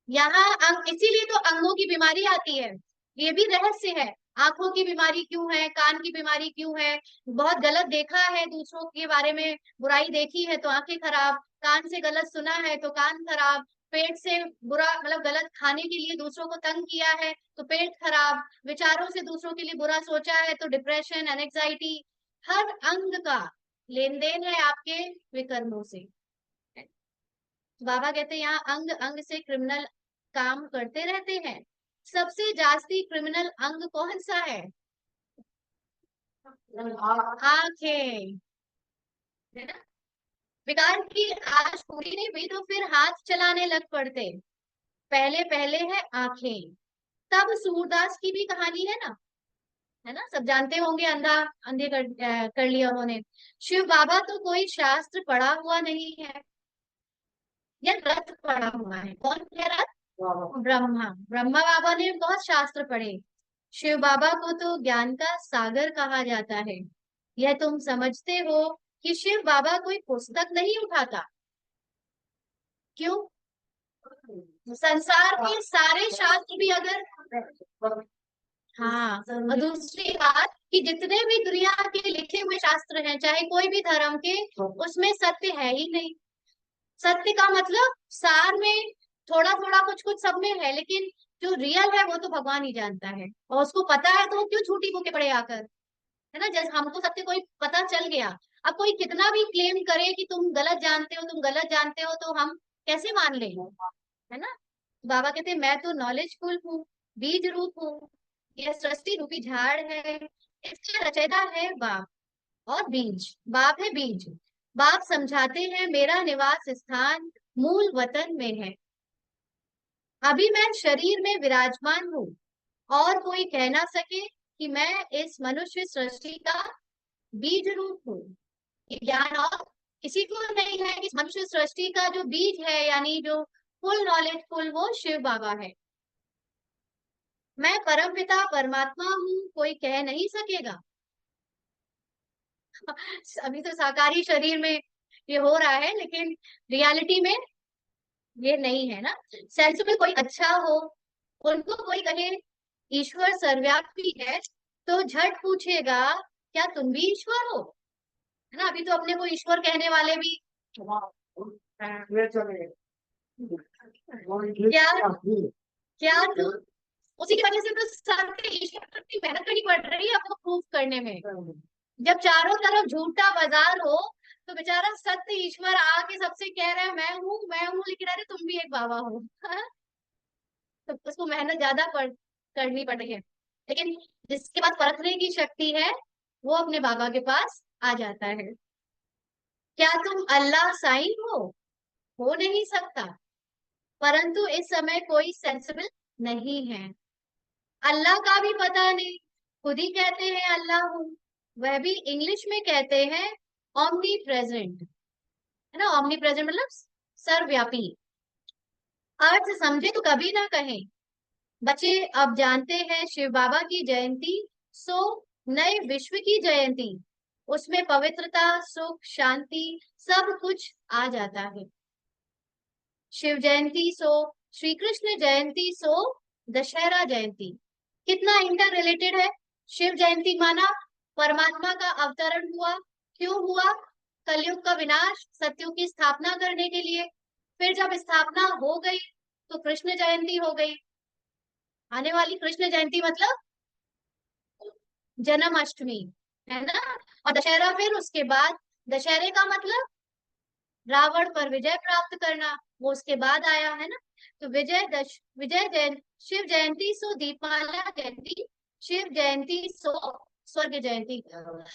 यहाँ अंग, इसीलिए तो अंगों की बीमारी आती है, ये भी रहस्य है। आंखों की बीमारी क्यों है, कान की बीमारी क्यों है, बहुत गलत देखा है दूसरों के बारे में, बुराई देखी है तो आंखें खराब, कान से गलत सुना है तो कान खराब, पेट से बुरा मतलब गलत खाने के लिए दूसरों को तंग किया है तो पेट खराब, विचारों से दूसरों के लिए बुरा सोचा है तो डिप्रेशन, एनेक्साइटी। हर अंग का लेन देन है आपके विकर्मों से। बाबा कहते हैं यहाँ अंग अंग से क्रिमिनल काम करते रहते हैं। सबसे जास्ती क्रिमिनल अंग कौन सा है? आंखें, है ना। बेकार की आज पूरी नहीं हुई तो फिर हाथ चलाने लग पड़ते। पहले पहले है आंखें। तब सूरदास की भी कहानी है ना, सब जानते होंगे, अंधा अंधे कर लिया उन्होंने। शिव बाबा तो कोई शास्त्र पढ़ा हुआ नहीं है, या रथ पढ़ा हुआ है, कौन कह रहा? ब्रह्मा, ब्रह्मा बाबा ने बहुत शास्त्र पढ़े। शिव बाबा को तो ज्ञान का सागर कहा जाता है। यह तुम समझते हो कि शिव बाबा कोई पुस्तक नहीं उठाता? क्यों? संसार के सारे शास्त्र भी अगर, हाँ, और दूसरी बात कि जितने भी दुनिया के लिखे हुए शास्त्र हैं, चाहे कोई भी धर्म के, उसमें सत्य है ही नहीं। सत्य का मतलब सार में थोड़ा थोड़ा कुछ कुछ सब में है, लेकिन जो रियल है वो तो भगवान ही जानता है, और उसको पता है तो वो क्यों झूठी होके पड़े आकर, है ना। जैसे हमको सत्य कोई पता चल गया, अब कोई कितना भी क्लेम करे कि तुम गलत जानते हो, तुम गलत जानते हो, तो हम कैसे मान लें, है ना। बाबा कहते हैं, मैं तो नॉलेजफुल हूँ, बीज रूप हूँ, यह सृष्टि रूपी झाड़ है, इसका रचयिता है बाप, और बीज, बाप है बीज। बाप समझाते हैं मेरा निवास स्थान मूल वतन में है। अभी मैं शरीर में विराजमान हूँ, और कोई कह ना सके कि मैं इस मनुष्य सृष्टि का बीज रूप हूँ। ये ज्ञान और किसी को नहीं है कि इस मनुष्य सृष्टि का जो बीज है, यानी जो फुल नॉलेजफुल, वो शिव बाबा है। मैं परमपिता परमात्मा हूँ, कोई कह नहीं सकेगा। अभी तो साकारी शरीर में ये हो रहा है, लेकिन रियलिटी में ये नहीं है ना। सेंस में कोई अच्छा हो, उनको कोई कहे ईश्वर सर्वव्यापी है, तो झट पूछेगा क्या तुम भी ईश्वर हो, है ना। अभी तो अपने को ईश्वर कहने वाले भी, क्या क्या तू, उसी की वजह से तो सबके ईश्वर पर इतनी मेहनत करनी पड़ रही है आपको प्रूफ करने में। जब चारों तरफ झूठा बाजार हो, तो बेचारा सत्य ईश्वर आके सबसे कह रहा है मैं हूँ, लेकिन अरे तुम भी एक बाबा हो। तो उसको मेहनत ज्यादा करनी पड़ रही है, लेकिन जिसके पास परखने की शक्ति है, वो अपने बाबा के पास आ जाता है। क्या तुम अल्लाह साईं हो नहीं सकता, परंतु इस समय कोई सेंसिबल नहीं है। अल्लाह का भी पता नहीं, खुद ही कहते हैं अल्लाह हूँ, वह भी इंग्लिश में कहते हैं ऑमनी प्रेजेंट, है ना। ऑमनी प्रेजेंट मतलब सर्वव्यापी। अर्थ समझे तो कभी ना कहें। बच्चे अब जानते हैं शिव बाबा की जयंती सो नए विश्व की जयंती, उसमें पवित्रता, सुख, शांति सब कुछ आ जाता है। शिव जयंती सो श्री कृष्ण जयंती सो दशहरा जयंती, कितना इंटर रिलेटेड है। शिव जयंती माना परमात्मा का अवतरण हुआ, क्यों हुआ? कलयुग का विनाश, सत्युग की स्थापना करने के लिए। फिर जब स्थापना हो गई तो कृष्ण जयंती हो गई, आने वाली कृष्ण जयंती मतलब जन्माष्टमी, है ना। और दशहरा फिर उसके बाद, दशहरे का मतलब रावण पर विजय प्राप्त करना, वो उसके बाद आया, है ना। तो विजय जयंती, शिव जयंती सो दीपमाला जयंती, शिव जयंती सो स्वर्ग जयंती।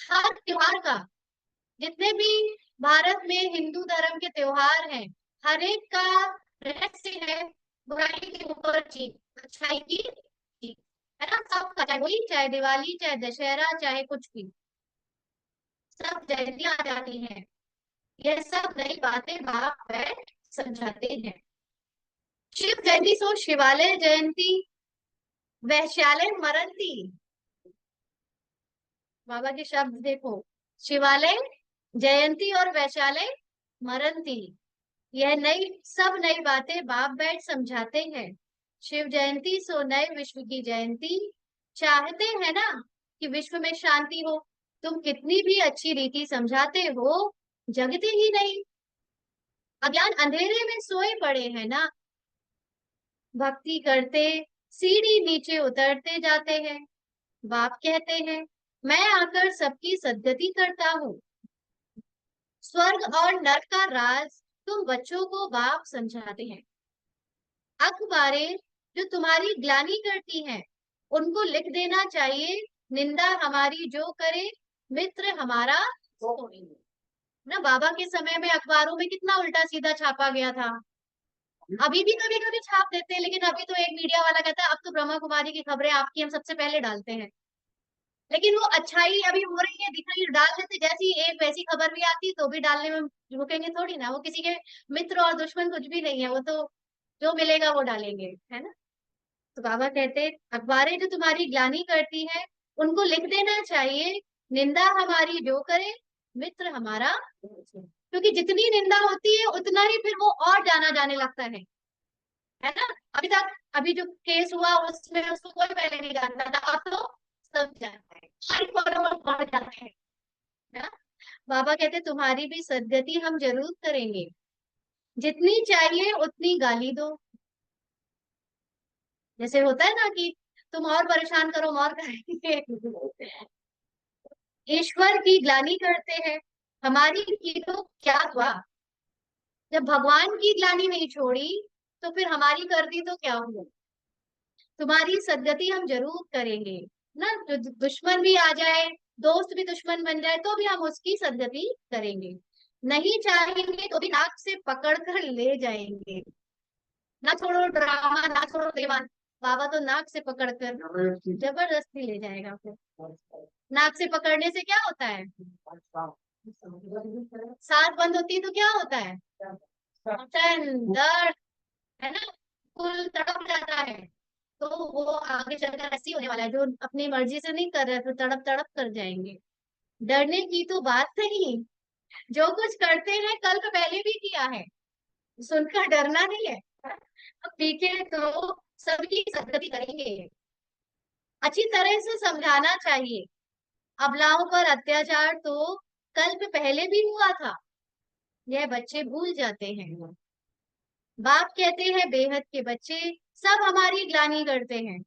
हर त्योहार का, जितने भी भारत में हिंदू धर्म के त्योहार हैं, हर एक का रहस्य है, बुराई के ऊपर जीत, अच्छाई की जीत, है ना। सबका, चाहे होली, चाहे दिवाली, चाहे दशहरा, चाहे कुछ भी। जयंती आ जाती है, यह सब नई बातें बाप बैठ समझाते हैं। शिव जयंती सो शिवालय जयंती, वैश्यालय मरंती। बाबा के शब्द देखो, शिवालय जयंती और वैश्यालय मरंती, यह नई सब नई बातें बाप बैठ समझाते हैं। शिव जयंती सो नए विश्व की जयंती, चाहते हैं ना कि विश्व में शांति हो, तुम कितनी भी अच्छी रीति समझाते हो, जगते ही नहीं। अज्ञान अंधेरे में सोए पड़े हैं ना, भक्ति करते सीढ़ी नीचे उतरते जाते हैं। बाप कहते हैं, मैं आकर सबकी सद्गति करता हूँ। स्वर्ग और नर्क का राज तुम बच्चों को बाप समझाते हैं। अखबारें जो तुम्हारी ग्लानि करती हैं, उनको लिख देना चाहिए, निंदा हमारी जो करे, मित्र हमारा कोई नहीं। ना बाबा के समय में अखबारों में कितना उल्टा सीधा छापा गया था। अभी भी कभी कभी छाप देते हैं, लेकिन अभी तो एक मीडिया वाला कहता है अब तो ब्रह्मा कुमारी की खबरें आपकी हम सबसे पहले डालते हैं। लेकिन वो अच्छाई अभी हो रही है, दिख रही है, डाल देते, जैसी एक वैसी खबर भी आती तो भी डालने में रुकेंगे थोड़ी ना। वो किसी के मित्र और दुश्मन कुछ भी नहीं है, वो तो जो मिलेगा वो डालेंगे, है ना। तो बाबा कहते, अखबारें जो तुम्हारी ग्लानि करती है, उनको लिख देना चाहिए, निंदा हमारी जो करे, मित्र हमारा। क्योंकि जितनी निंदा होती है उतना ही फिर वो और जाना जाने लगता है ना। अभी तक अभी जो केस हुआ उसमें उसको कोई पहले नहीं जानता था, अब तो सब जानता है, हर फॉलोअर बढ़ जाते हैं, है ना। बाबा कहते तुम्हारी भी सदगति हम जरूर करेंगे, जितनी चाहिए उतनी गाली दो। जैसे होता है ना कि तुम और परेशान करो, हम और करेंगे। ईश्वर की ग्लानि करते हैं, हमारी की तो क्या हुआ। जब भगवान की ग्लानि नहीं छोड़ी तो फिर हमारी कर दी तो क्या हुआ। तुम्हारी सदगति हम जरूर करेंगे ना, जो दुश्मन भी आ जाए, दोस्त भी दुश्मन बन जाए तो भी हम उसकी सदगति करेंगे। नहीं चाहेंगे तो भी नाक से पकड़ कर ले जाएंगे। ना छोड़ो ड्रामा, ना छोड़ो बेईमान, बाबा तो नाक से पकड़कर जबरदस्ती ले जाएगा फिर। नाक से पकड़ने से क्या होता है, सांस बंद होती है तो क्या होता है, घुटन दर्द, है ना, कुल तड़प जाता है। तो वो आगे चलकर ऐसी होने वाला है, जो अपनी मर्जी से नहीं कर रहे तो तड़प तड़प कर जाएंगे। डरने की तो बात नहीं, जो कुछ करते हैं कल तो पहले भी किया है, सुनकर डरना नहीं है। अब पीके तो सभी सदगति करेंगे। अच्छी तरह से समझाना चाहिए, अबलाओं पर अत्याचार तो कल्प पहले भी हुआ था, यह बच्चे भूल जाते हैं। बाप कहते हैं बेहद के बच्चे सब हमारी ग्लानि करते हैं,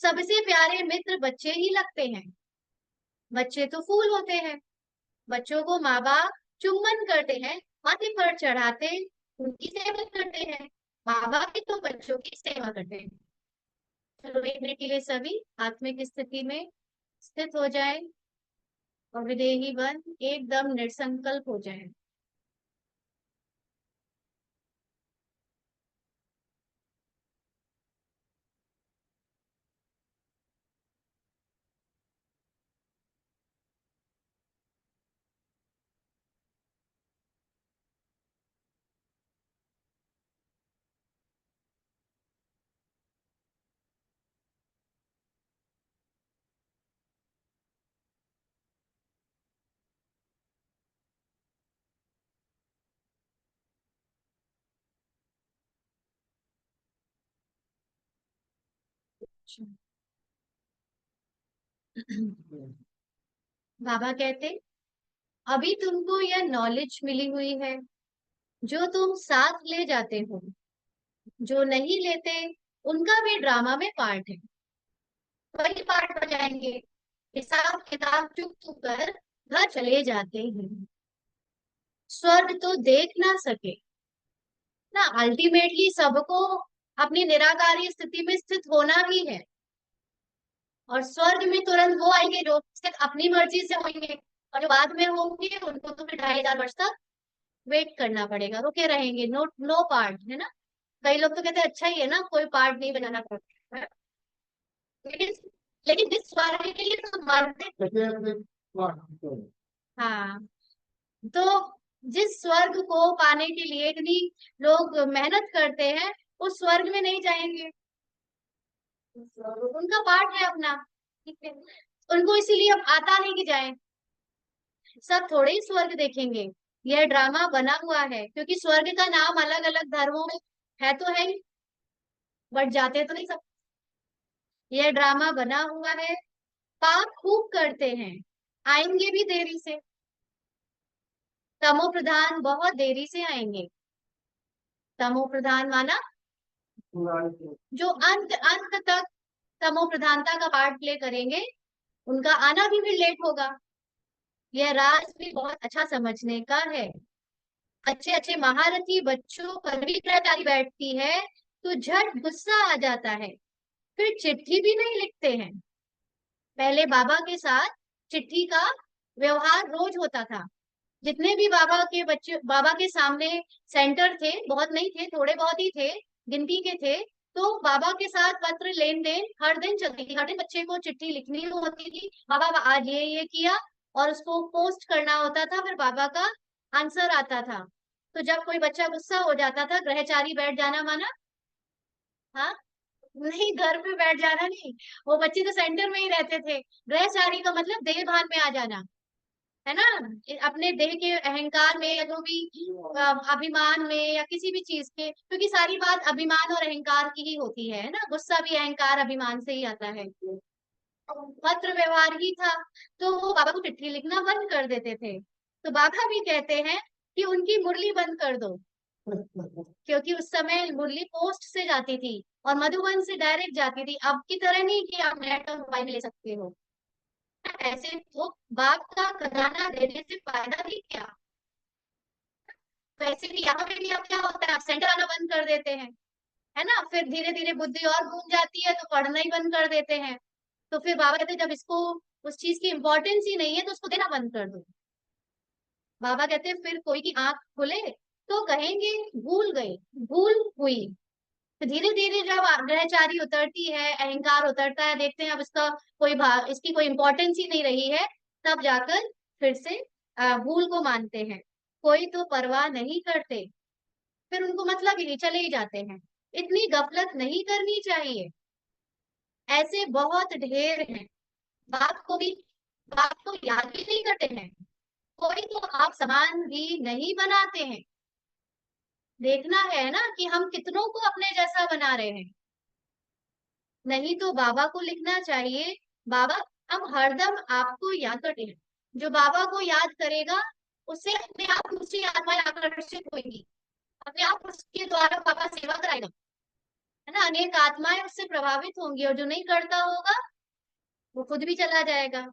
सबसे प्यारे मित्र बच्चे ही लगते हैं। बच्चे तो फूल होते हैं, बच्चों को माँ बाप चुम्बन करते हैं, माथे पर चढ़ाते, उनकी सेवा करते हैं। माँ बाप भी तो बच्चों की सेवा करते हैं। चलो 1 मिनट के लिए सभी आत्मिक स्थिति में स्थित हो जाए और विदेही बन एकदम निसंकल्प हो जाए। बाबा कहते, अभी तुमको यह नॉलेज मिली हुई है, जो तुम साथ ले जाते हो, जो नहीं लेते उनका भी ड्रामा में पार्ट है, वही पार्ट बजाएंगे, हिसाब किताब चुप चुप कर घर चले जाते हैं। स्वर्ग तो देख ना सके ना, अल्टीमेटली सबको अपनी निराकारी स्थिति में स्थित होना ही है। और स्वर्ग में तुरंत वो आएंगे जो सिर्फ अपनी मर्जी से होंगे, और जो बाद में होंगे उनको तो फिर 2500 वर्ष तक वेट करना पड़ेगा, रुके रहेंगे, नो नो पार्ट, है ना। कई लोग तो कहते हैं अच्छा ही है ना, कोई पार्ट नहीं बनाना पड़ता है। लेकिन लेकिन जिस स्वर्ग के लिए तो मरते, हाँ, तो जिस स्वर्ग को पाने के लिए इतनी लोग मेहनत करते हैं, उस स्वर्ग में नहीं जाएंगे। उनका पाठ है अपना, ठीक है। उनको इसीलिए अब आता नहीं कि जाए। सब थोड़े ही स्वर्ग देखेंगे। यह ड्रामा बना हुआ है, क्योंकि स्वर्ग का नाम अलग अलग धर्मों में है तो है ही, बट जाते तो नहीं सब। यह ड्रामा बना हुआ है। पाप खूब करते हैं, आएंगे भी देरी से। तमो प्रधान बहुत देरी से आएंगे। तमो प्रधान माना जो अंत अंत तक तमो प्रधानता का पार्ट प्ले करेंगे, उनका आना भी फिर लेट होगा। यह राज भी बहुत अच्छा समझने का है। अच्छे अच्छे महारथी बच्चों पर भी ग्रहचारी बैठती है तो झट गुस्सा आ जाता है, फिर चिट्ठी भी नहीं लिखते हैं। पहले बाबा के साथ चिट्ठी का व्यवहार रोज होता था। जितने भी बाबा के बच्चे बाबा के सामने सेंटर थे, बहुत नहीं थे, थोड़े बहुत ही थे, गिनती के थे। तो बाबा के साथ पत्र लेन देन हर दिन चलती थी, हर दिन बच्चे को चिट्ठी लिखनी होती थी, बाबा आज ये किया, और उसको पोस्ट करना होता था, फिर बाबा का आंसर आता था। तो जब कोई बच्चा गुस्सा हो जाता था, ग्रहचारी बैठ जाना माना। हाँ, नहीं, घर पे बैठ जाना नहीं। वो बच्चे तो सेंटर में ही रहते थे। ग्रहचारी का मतलब देह भान में आ जाना, है ना। अपने देह के अहंकार में, या जो भी अभिमान में, या किसी भी चीज के, क्योंकि सारी बात अभिमान और अहंकार की ही होती है ना। गुस्सा भी अहंकार अभिमान से ही आता है। पत्र व्यवहार ही था। तो वो बाबा को चिट्ठी लिखना बंद कर देते थे। तो बाबा भी कहते हैं कि उनकी मुरली बंद कर दो, क्योंकि उस समय मुरली पोस्ट से जाती थी और मधुबन से डायरेक्ट जाती थी। अब की तरह नहीं कि आप नेट और मोबाइल ले सकते हो। ऐसे तो बाप का खजाना देने से फायदा भी क्या। वैसे भी यहाँ पे भी अब क्या होता है, आप सेंटर आना बंद कर देते हैं, है ना। फिर धीरे धीरे बुद्धि और घूम जाती है तो पढ़ना ही बंद कर देते हैं। तो फिर बाबा कहते हैं जब इसको उस चीज की इंपॉर्टेंस ही नहीं है तो उसको देना बंद कर दो। बाबा कहते हैं फिर कोई की आंख खुले तो कहेंगे भूल गए, भूल हुई। तो धीरे धीरे जब ग्रहचारी उतरती है, अहंकार उतरता है, देखते हैं अब इसका कोई भाग, इसकी कोई इंपॉर्टेंस ही नहीं रही है, तब जाकर फिर से भूल को मानते हैं। कोई तो परवाह नहीं करते, फिर उनको मतलब ही नहीं, चले ही जाते हैं। इतनी गफलत नहीं करनी चाहिए। ऐसे बहुत ढेर हैं। बात को भी बात को याद भी नहीं करते हैं। कोई तो आप समान भी नहीं बनाते हैं। देखना है ना कि हम कितनों को अपने जैसा बना रहे हैं। नहीं तो बाबा को लिखना चाहिए, बाबा हम हरदम आपको याद करते हैं। जो बाबा को याद करेगा, उससे अपने आप दूसरी आत्माएं आकर्षित होंगी, अपने आप उसके द्वारा बाबा सेवा कराएगा, है ना। अनेक आत्माएं उससे प्रभावित होंगी, और जो नहीं करता होगा वो खुद भी चला जाएगा।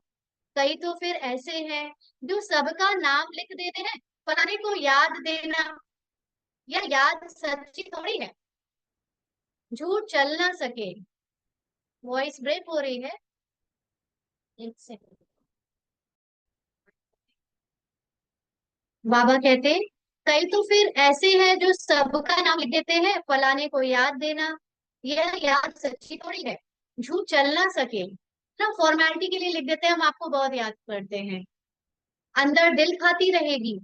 कई तो फिर ऐसे हैं जो सबका नाम लिख देते हैं, फलाने को याद देना। यह याद सच्ची थोड़ी है, झूठ चल ना सके। वॉइस ब्रेक हो रही है, एक सेकंड। बाबा कहते, कई तो फिर ऐसे हैं जो सबका नाम लिख देते हैं, फलाने को याद देना। यह याद सच्ची थोड़ी है, झूठ चल ना सके ना। फॉर्मेलिटी के लिए लिख देते हैं, हम आपको बहुत याद करते हैं, अंदर दिल खाती रहेगी।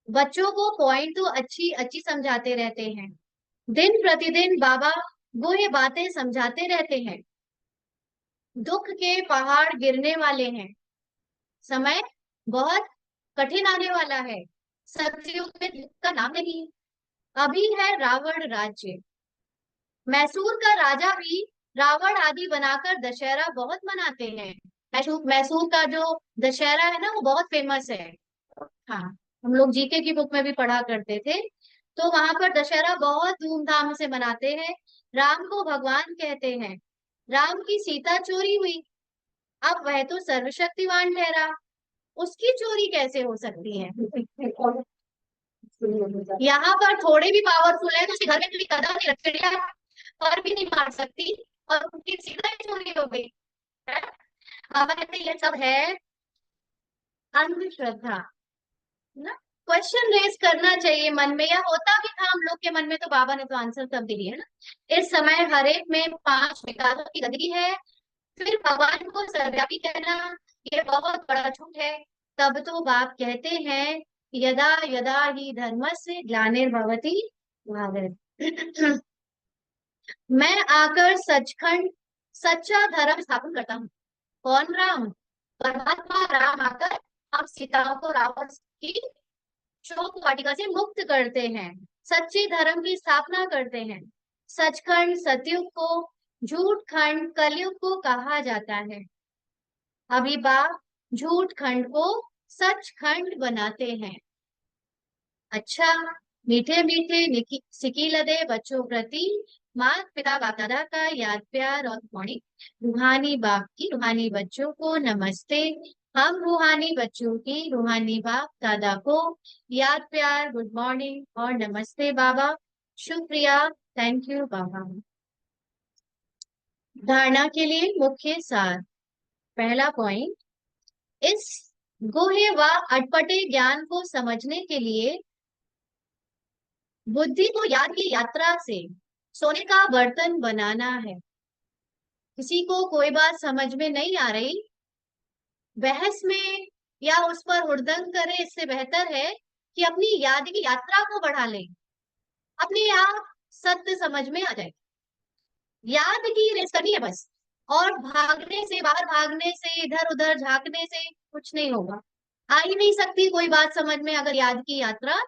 बच्चों को पॉइंट तो अच्छी अच्छी समझाते रहते हैं। दिन प्रतिदिन बाबा वो ये बातें समझाते रहते हैं। दुख के पहाड़ गिरने वाले हैं, समय बहुत कठिन आने वाला है। सतयुग में दुख का नाम नहीं। अभी है रावण राज्य। मैसूर का राजा भी रावण आदि बनाकर दशहरा बहुत मनाते हैं। मैसूर मैसूर का जो दशहरा है ना, वो बहुत फेमस है। हाँ, हम लोग जीके की बुक में भी पढ़ा करते थे। तो वहां पर दशहरा बहुत धूमधाम से मनाते हैं। राम को भगवान कहते हैं। राम की सीता चोरी हुई, अब वह तो सर्वशक्तिवान ठहरा, उसकी चोरी कैसे हो सकती है। यहाँ पर थोड़े भी पावरफुल है तो उसके घर में भी कदम नहीं रख, चिड़िया पर भी नहीं मार सकती, और उनकी सीता ही चोरी हो गई, है। बाबा कहते हैं, ये सब है अंधश्रद्धा, ना। क्वेश्चन रेज करना चाहिए मन में, या होता भी था हम लोग के मन में, तो बाबा ने तो आंसर तब दिए है ना। इस समय हर एक में 5 विकारों की गंदगी है, फिर भगवान को सर्वव्यापी कहना ये बहुत बड़ा झूठ है। तब तो बाप कहते हैं यदा यदा ही धर्मस्य ग्लानिर्भवति भारत। मैं आकर सचखंड सच्चा धर्म स्थापन करता हूँ। कौन राम? परमात्मा राम आकर आप सीताओं को रावण की शोक वाटिका से मुक्त करते हैं, सच्चे धर्म की स्थापना करते हैं। सचखंड सतयुग को झूठ खंड कलयुग को कहा जाता है। अभी बाप झूठ खंड को सच खंड बनाते हैं। अच्छा, मीठे मीठे सिकी लदे बच्चों प्रति माता पिता बाप दादा का याद प्यार और मॉर्निंग। रूहानी बाप की रूहानी बच्चों को नमस्ते। हम रूहानी बच्चों की रूहानी बाप दादा को याद प्यार, गुड मॉर्निंग और नमस्ते बाबा। शुक्रिया, थैंक यू बाबा। धारणा के लिए मुख्य सार। पहला पॉइंट, इस गुह्य व अटपटे ज्ञान को समझने के लिए बुद्धि को याद की यात्रा से सोने का बर्तन बनाना है। किसी को कोई बात समझ में नहीं आ रही, बहस में या उस पर हुड़दंग करे, इससे बेहतर है कि अपनी याद की यात्रा को बढ़ा ले, अपने आप सत्य समझ में आ जाए। याद की रेस करनी है बस, और भागने से, बाहर भागने से, इधर उधर झांकने से कुछ नहीं होगा। आ ही नहीं सकती कोई बात समझ में अगर याद की यात्रा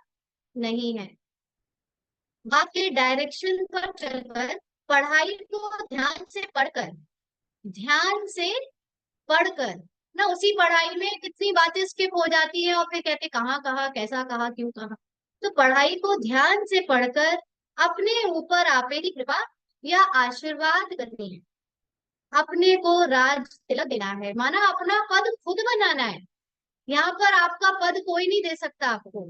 नहीं है। बात के डायरेक्शन पर चलकर पढ़ाई को ध्यान से पढ़कर ना, उसी पढ़ाई में कितनी बातें स्किप हो जाती है और फिर कहते कहाँ कहा, कैसा कहा, क्यों कहा। तो पढ़ाई को ध्यान से पढ़कर अपने ऊपर आपे की कृपा या आशीर्वाद करनी है। अपने को राज तिलक देना है, माना अपना पद खुद बनाना है। यहाँ पर आपका पद कोई नहीं दे सकता आपको।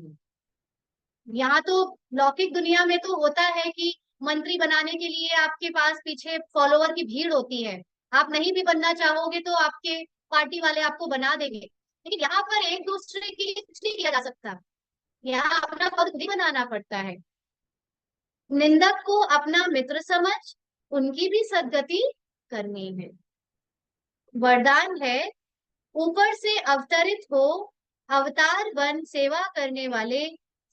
यहाँ तो लौकिक दुनिया में तो होता है कि मंत्री बनाने के लिए आपके पास पीछे फॉलोवर की भीड़ होती है। आप नहीं भी बनना चाहोगे तो आपके पार्टी वाले आपको बना देंगे, लेकिन यहाँ पर एक दूसरे के लिए कुछ नहीं किया जा सकता। यहाँ अपना पद खुद ही बनाना पड़ता है। निंदक को अपना मित्र समझ उनकी भी सदगति करनी है। वरदान है, ऊपर से अवतरित हो अवतार बन सेवा करने वाले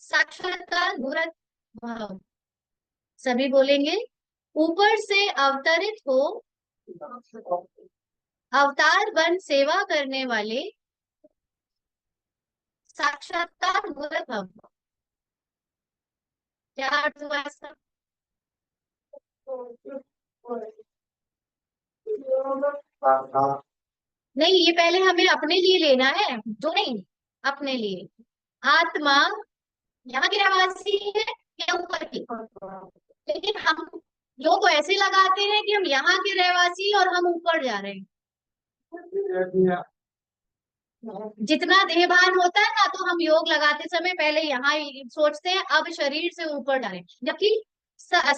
साक्षात्कार मूर्त भाव। सभी बोलेंगे, ऊपर से अवतरित हो अवतार बन सेवा करने वाले साक्षात्कार मूर्त भाव। क्या अर्थ हुआ इसका? नहीं, ये पहले हमें अपने लिए लेना है, जो नहीं, अपने लिए। आत्मा यहाँ की रहवासी है या ऊपर की? लेकिन हम लोग तो ऐसे लगाते हैं कि हम यहाँ के रहवासी और हम ऊपर जा रहे हैं। जितना देहभान होता है ना, तो हम योग लगाते समय पहले यहाँ सोचते हैं अब शरीर से ऊपर जा रहे हैं, जबकि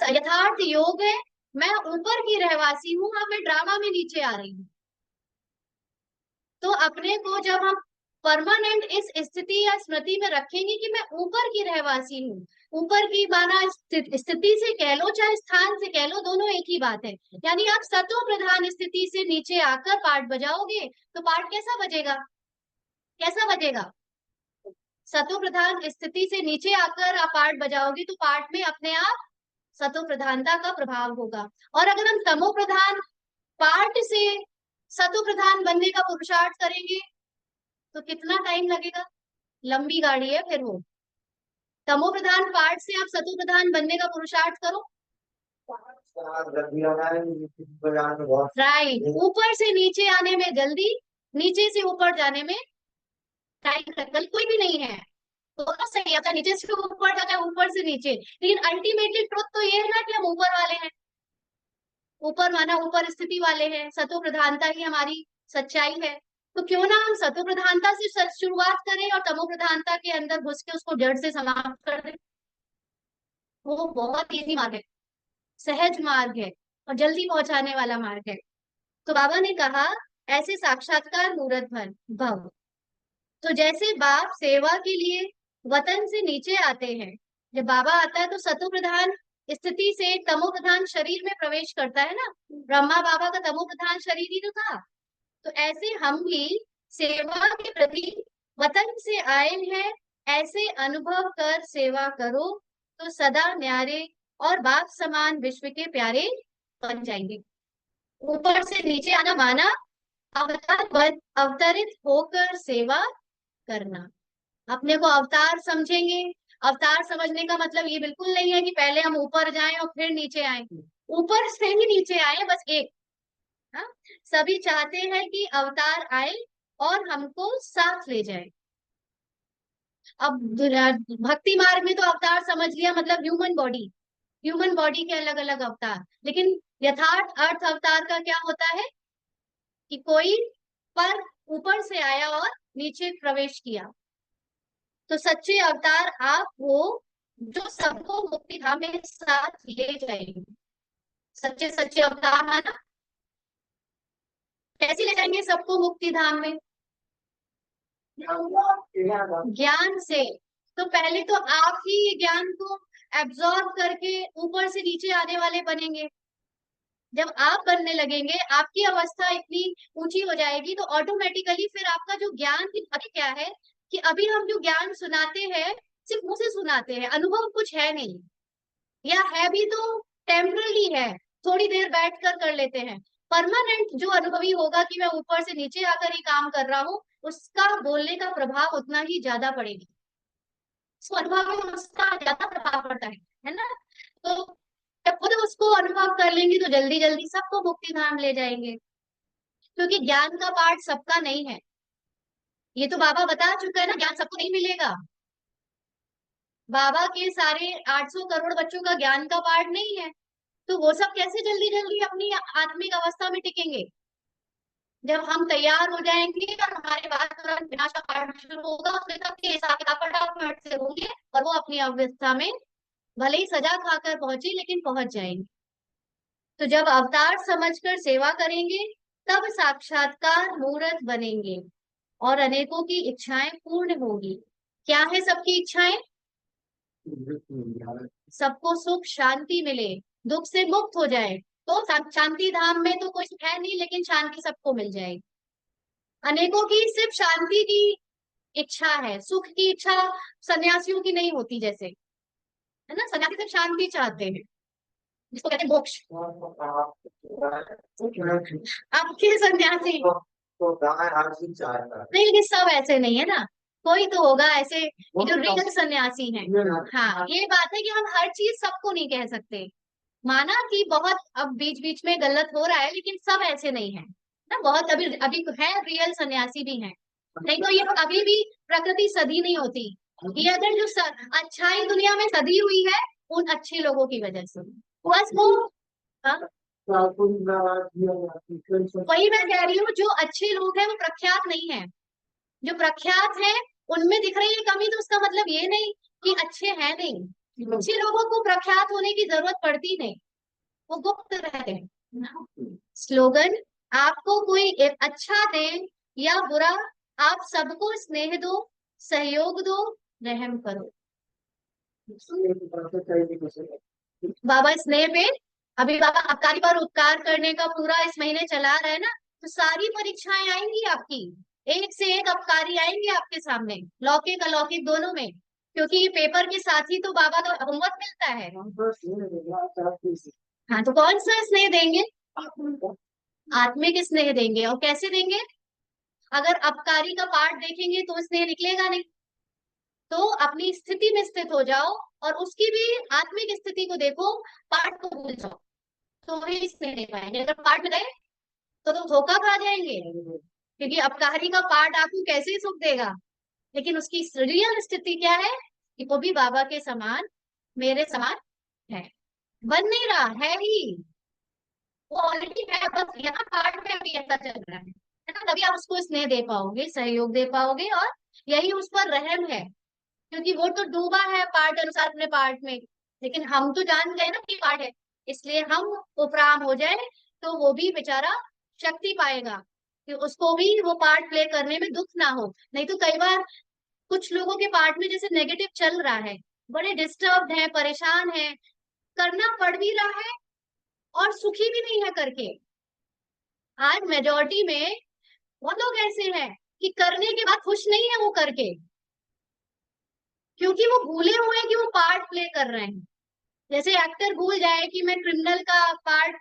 यथार्थ योग है मैं ऊपर की रहवासी हूँ, अब मैं ड्रामा में नीचे आ रही हूँ। तो अपने को जब हम परमानेंट इस स्थिति या स्मृति में रखेंगे कि मैं ऊपर की रहवासी हूँ, ऊपर की माना स्थिति से कह लो चाहे स्थान से कह लो, दोनों एक ही बात है। यानी आप सतो प्रधान स्थिति से नीचे आकर पाठ बजाओगे तो पाठ कैसा बजेगा? कैसा बजेगा? सतो प्रधान स्थिति से नीचे आकर आप पाठ बजाओगे तो पाठ में अपने आप सतो प्रधानता का प्रभाव होगा। और अगर हम तमो प्रधान पाठ से सतो प्रधान बनने का पुरुषार्थ करेंगे तो कितना टाइम लगेगा? लंबी गाड़ी है फिर वो। तमो प्रधान पाठ से आप सतो प्रधान बनने का पुरुषार्थ करो, राइट। ऊपर से नीचे आने में जल्दी, नीचे से ऊपर जाने में टाइम लगता कोई भी नहीं है। दोनों सही है, नीचे से ऊपर जाता है, ऊपर से नीचे, लेकिन अल्टीमेटली ट्रुथ तो ये है ना कि हम ऊपर वाले हैं। ऊपर माना ऊपर स्थिति वाले हैं, सतो प्रधानता ही हमारी सच्चाई है। तो क्यों ना हम सतो प्रधानता से शुरुआत करें और तमो प्रधानता के अंदर घुस के उसको जड़ से समाप्त कर दें। वो बहुत इजी मार्ग है, सहज मार्ग है और जल्दी पहुंचाने वाला मार्ग है। तो बाबा ने कहा ऐसे साक्षात्कार मूर्त भव। तो जैसे बाप सेवा के लिए वतन से नीचे आते हैं, जब बाबा आता है तो सतो प्रधान स्थिति से तमो प्रधान शरीर में प्रवेश करता है ना। ब्रह्मा बाबा का तमो प्रधान शरीर ही तो था। तो ऐसे हम भी सेवा के प्रति वतन से आए हैं ऐसे अनुभव कर सेवा करो तो सदा न्यारे और बाप समान विश्व के प्यारे बन जाएंगे। ऊपर से नीचे आना माना अवतरित होकर सेवा करना। अपने को अवतार समझेंगे। अवतार समझने का मतलब ये बिल्कुल नहीं है कि पहले हम ऊपर जाएं और फिर नीचे आए। ऊपर से ही नीचे आए बस एक। हाँ, सभी चाहते हैं कि अवतार आए और हमको साथ ले जाए। अब भक्ति मार्ग में तो अवतार समझ लिया मतलब ह्यूमन बॉडी। ह्यूमन बॉडी के अलग अलग अवतार, लेकिन यथार्थ अर्थ अवतार का क्या होता है कि कोई पर ऊपर से आया और नीचे प्रवेश किया। तो सच्चे अवतार आप हो जो सबको मुक्ति धाम में साथ ले जाएंगे। सच्चे सच्चे अवतार है ना, कैसे ले जाएंगे सबको मुक्ति धाम में? ज्ञान से। तो पहले तो आप ही ज्ञान को एब्जॉर्ब करके ऊपर से नीचे आने वाले बनेंगे। जब आप बनने लगेंगे, आपकी अवस्था इतनी ऊंची हो जाएगी तो ऑटोमेटिकली फिर आपका जो ज्ञान की अभी क्या है कि अभी हम जो ज्ञान सुनाते हैं सिर्फ मुंह से सुनाते हैं, अनुभव कुछ है नहीं, या है भी तो टेम्पररी है, थोड़ी देर बैठकर कर लेते हैं। परमानेंट जो अनुभवी होगा कि मैं ऊपर से नीचे आकर ही काम कर रहा हूँ, उसका बोलने का प्रभाव उतना ही ज्यादा पड़ेगा। उसको अनुभव में उसका ज्यादा प्रभाव पड़ता है ना। तो जब खुद उसको अनुभव कर लेंगे तो जल्दी जल्दी सबको मुक्ति धाम ले जाएंगे, क्योंकि ज्ञान का पाठ सबका नहीं है। ये तो बाबा बता चुका है ना, ज्ञान सबको नहीं मिलेगा। बाबा के सारे 800 करोड़ बच्चों का ज्ञान का पाठ नहीं है, तो वो सब कैसे जल्दी जल्दी अपनी आत्मिक अवस्था में टिकेंगे? जब हम तैयार हो जाएंगे और हमारे बाद तुरंत विनाश का पाठ शुरू होगा, उसमें सबके हिसाब किताब फटाफट से होंगे और वो अपनी अवस्था में भले ही सजा खाकर पहुंचे लेकिन पहुंच जाएंगे। तो जब अवतार समझकर सेवा करेंगे तब साक्षात्कार मूर्त बनेंगे और अनेकों की इच्छाएं पूर्ण होगी। क्या है सबकी इच्छाएं? सबको सुख शांति मिले, दुख से मुक्त हो जाए। तो शांति धाम में तो कुछ है नहीं, लेकिन शांति सबको मिल जाएगी। अनेकों की सिर्फ शांति की इच्छा है, सुख की इच्छा सन्यासियों की नहीं होती जैसे, है ना। सन्यासी सिर्फ शांति चाहते हैं, जिसको कहते हैं मोक्ष। आपके सन्यासी नहीं, लेकिन सब ऐसे नहीं है ना, कोई तो होगा ऐसे जो रियल सन्यासी हैं। हाँ, ये बात है कि हम हर चीज सबको नहीं कह सकते। माना कि बहुत अब बीच बीच में गलत हो रहा है, लेकिन सब ऐसे नहीं है ना। बहुत अभी अभी है रियल सन्यासी भी हैं, नहीं तो ये अभी भी प्रकृति सदी नहीं होती। ये अगर जो अच्छाई दुनिया में सदी हुई है उन अच्छे लोगों की वजह से, बस वो। हाँ, वही मैं कह रही हूँ, जो अच्छे लोग हैं वो प्रख्यात नहीं है। जो प्रख्यात है उनमें दिख रही है कमी, तो उसका मतलब ये नहीं कि अच्छे हैं नहीं। अच्छे लोगों को प्रख्यात होने की जरूरत पड़ती नहीं, वो गुप्त रहते हैं। स्लोगन, आपको कोई एक अच्छा दे या बुरा, आप सबको स्नेह दो, सहयोग दो, रहम करो। बाबा स्नेह पे, अभी बाबा अबकारी पर उपकार करने का पूरा इस महीने चला रहे हैं ना, तो सारी परीक्षाएं आएंगी आपकी, एक से एक अपकारी आएंगे आपके सामने, लौकिक अलौकिक दोनों में, क्योंकि ये पेपर के साथ ही तो बाबा का होमवर्क मिलता है। हाँ, तो कौन सा स्नेह देंगे? आत्मिक स्नेह देंगे। और कैसे देंगे? अगर अपकारी का पाठ देखेंगे तो स्नेह निकलेगा नहीं। तो अपनी स्थिति में स्थित हो जाओ और उसकी भी आत्मिक स्थिति को देखो, पाठ को भूल जाओ, तो ही स्नेह दे पाएंगे। अगर पाठ में गए तो धोखा खा जाएंगे, क्योंकि अपकारी का पाठ आपको कैसे सुख देगा, लेकिन उसकी रियल स्थिति क्या है कि वो भी बाबा के समान, मेरे समान है। बन नहीं रहा है ही, वो ऑलरेडी है, बस यहाँ पार्ट में अभी ऐसा चल रहा है ना। तभी आप उसको स्नेह दे पाओगे, सहयोग दे पाओगे, और यही उस पर रहम है, क्योंकि वो तो डूबा है पार्ट अनुसार अपने पार्ट में, लेकिन हम तो जान गए ना कि पार्ट है, इसलिए हम उपराम हो जाए तो वो भी बेचारा शक्ति पाएगा कि उसको भी वो पार्ट प्ले करने में दुख ना हो। नहीं तो कई बार कुछ लोगों के पार्ट में जैसे नेगेटिव चल रहा है, बड़े डिस्टर्ब है, परेशान है, करना पड़ भी रहा है और सुखी भी नहीं है करके। आज मेजोरिटी में बहुत लोग ऐसे हैं कि करने के बाद खुश नहीं है वो करके। क्योंकि वो भूले हुए हैं कि वो पार्ट प्ले कर रहे हैं। जैसे एक्टर भूल जाए कि मैं क्रिमिनल का पार्ट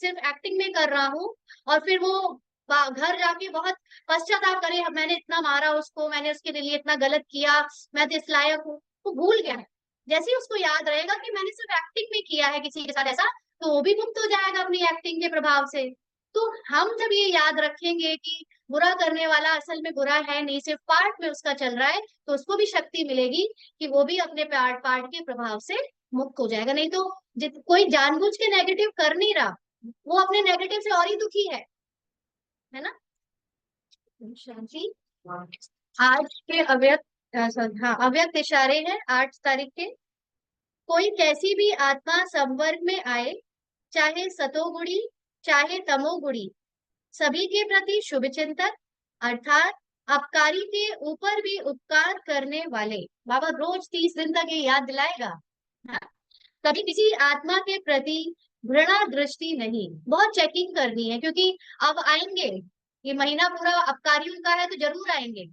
सिर्फ एक्टिंग में कर रहा हूँ, और फिर वो घर जाके बहुत पश्चाताप करे, मैंने इतना मारा उसको, मैंने उसके लिए इतना गलत किया, मैं तो इस लायक हूँ। वो भूल गया है। जैसे ही उसको याद रहेगा कि मैंने सिर्फ एक्टिंग में किया है किसी के साथ ऐसा, तो वो भी मुक्त हो जाएगा अपनी एक्टिंग के प्रभाव से। तो हम जब ये याद रखेंगे कि बुरा करने वाला असल में बुरा है नहीं, सिर्फ पार्ट में उसका चल रहा है, तो उसको भी शक्ति मिलेगी कि वो भी अपने पार्ट पार्ट के प्रभाव से मुक्त हो जाएगा। नहीं तो कोई जानबूझ के नेगेटिव कर नहीं रहा, वो अपने नेगेटिव से और ही दुखी है ना। शांति। आज के अव्यक्त हाँ, अव्यक्त इशारे हैं 8 तारीख के। कोई कैसी भी आत्मा संपर्क में आए, चाहे सतोगुणी चाहे तमोगुणी, सभी के प्रति शुभ चिंतक, अर्थात अपकारी के ऊपर भी उपकार करने वाले। बाबा रोज 30 दिन तक ये याद दिलाएगा। हाँ? कभी किसी आत्मा के प्रति घृणा दृष्टि नहीं। बहुत चेकिंग करनी है, क्योंकि अब आएंगे, ये महीना पूरा अपकारियों का है तो जरूर आएंगे।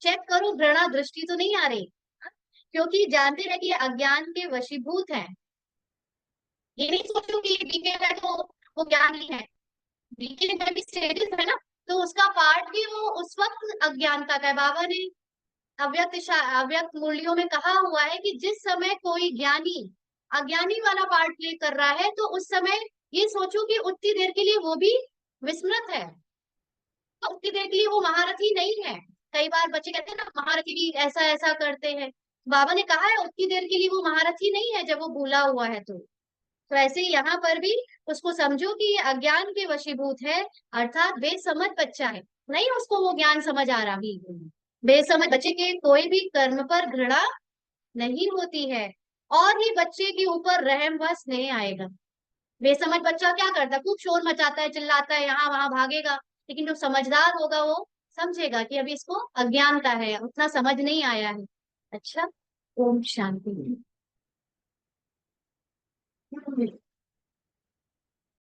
चेक करो घृणा दृष्टि तो नहीं आ रही। हाँ? क्योंकि जानते हैं कि ये अज्ञान के वशीभूत हैं। ये नहीं सोचो कि बीके है तो वो ज्ञानी है। बीके में भी स्टेजेस है ना, तो उसका पार्ट भी वो उस वक्त अज्ञानता का है। बाबा ने अव्यक्त मूल्यों में कहा हुआ है कि जिस समय कोई ज्ञानी अज्ञानी वाला पार्ट प्ले कर रहा है, तो उस समय ये सोचो कि उतनी देर के लिए वो भी विस्मृत है, तो उतनी देर के लिए वो महारथी नहीं है। कई बार बच्चे कहते हैं ना महारथी भी ऐसा ऐसा करते हैं, बाबा ने कहा है उतनी देर के लिए वो महारथी नहीं है जब वो भूला हुआ है। तो ऐसे ही यहाँ पर भी उसको समझो कि ये अज्ञान के वशीभूत है, अर्थात बेसमझ बच्चा है। नहीं उसको वो ज्ञान समझ आ रहा भी। बेसमझ बच्चे के कोई भी कर्म पर घृणा नहीं होती है, और ही बच्चे के ऊपर रहम बस नहीं आएगा। बेसमझ बच्चा क्या करता है, खूब शोर मचाता है, चिल्लाता है, यहाँ वहां भागेगा। लेकिन जो समझदार होगा वो समझेगा कि अभी इसको अज्ञानता है, उतना समझ नहीं आया है। अच्छा। ओम शांति।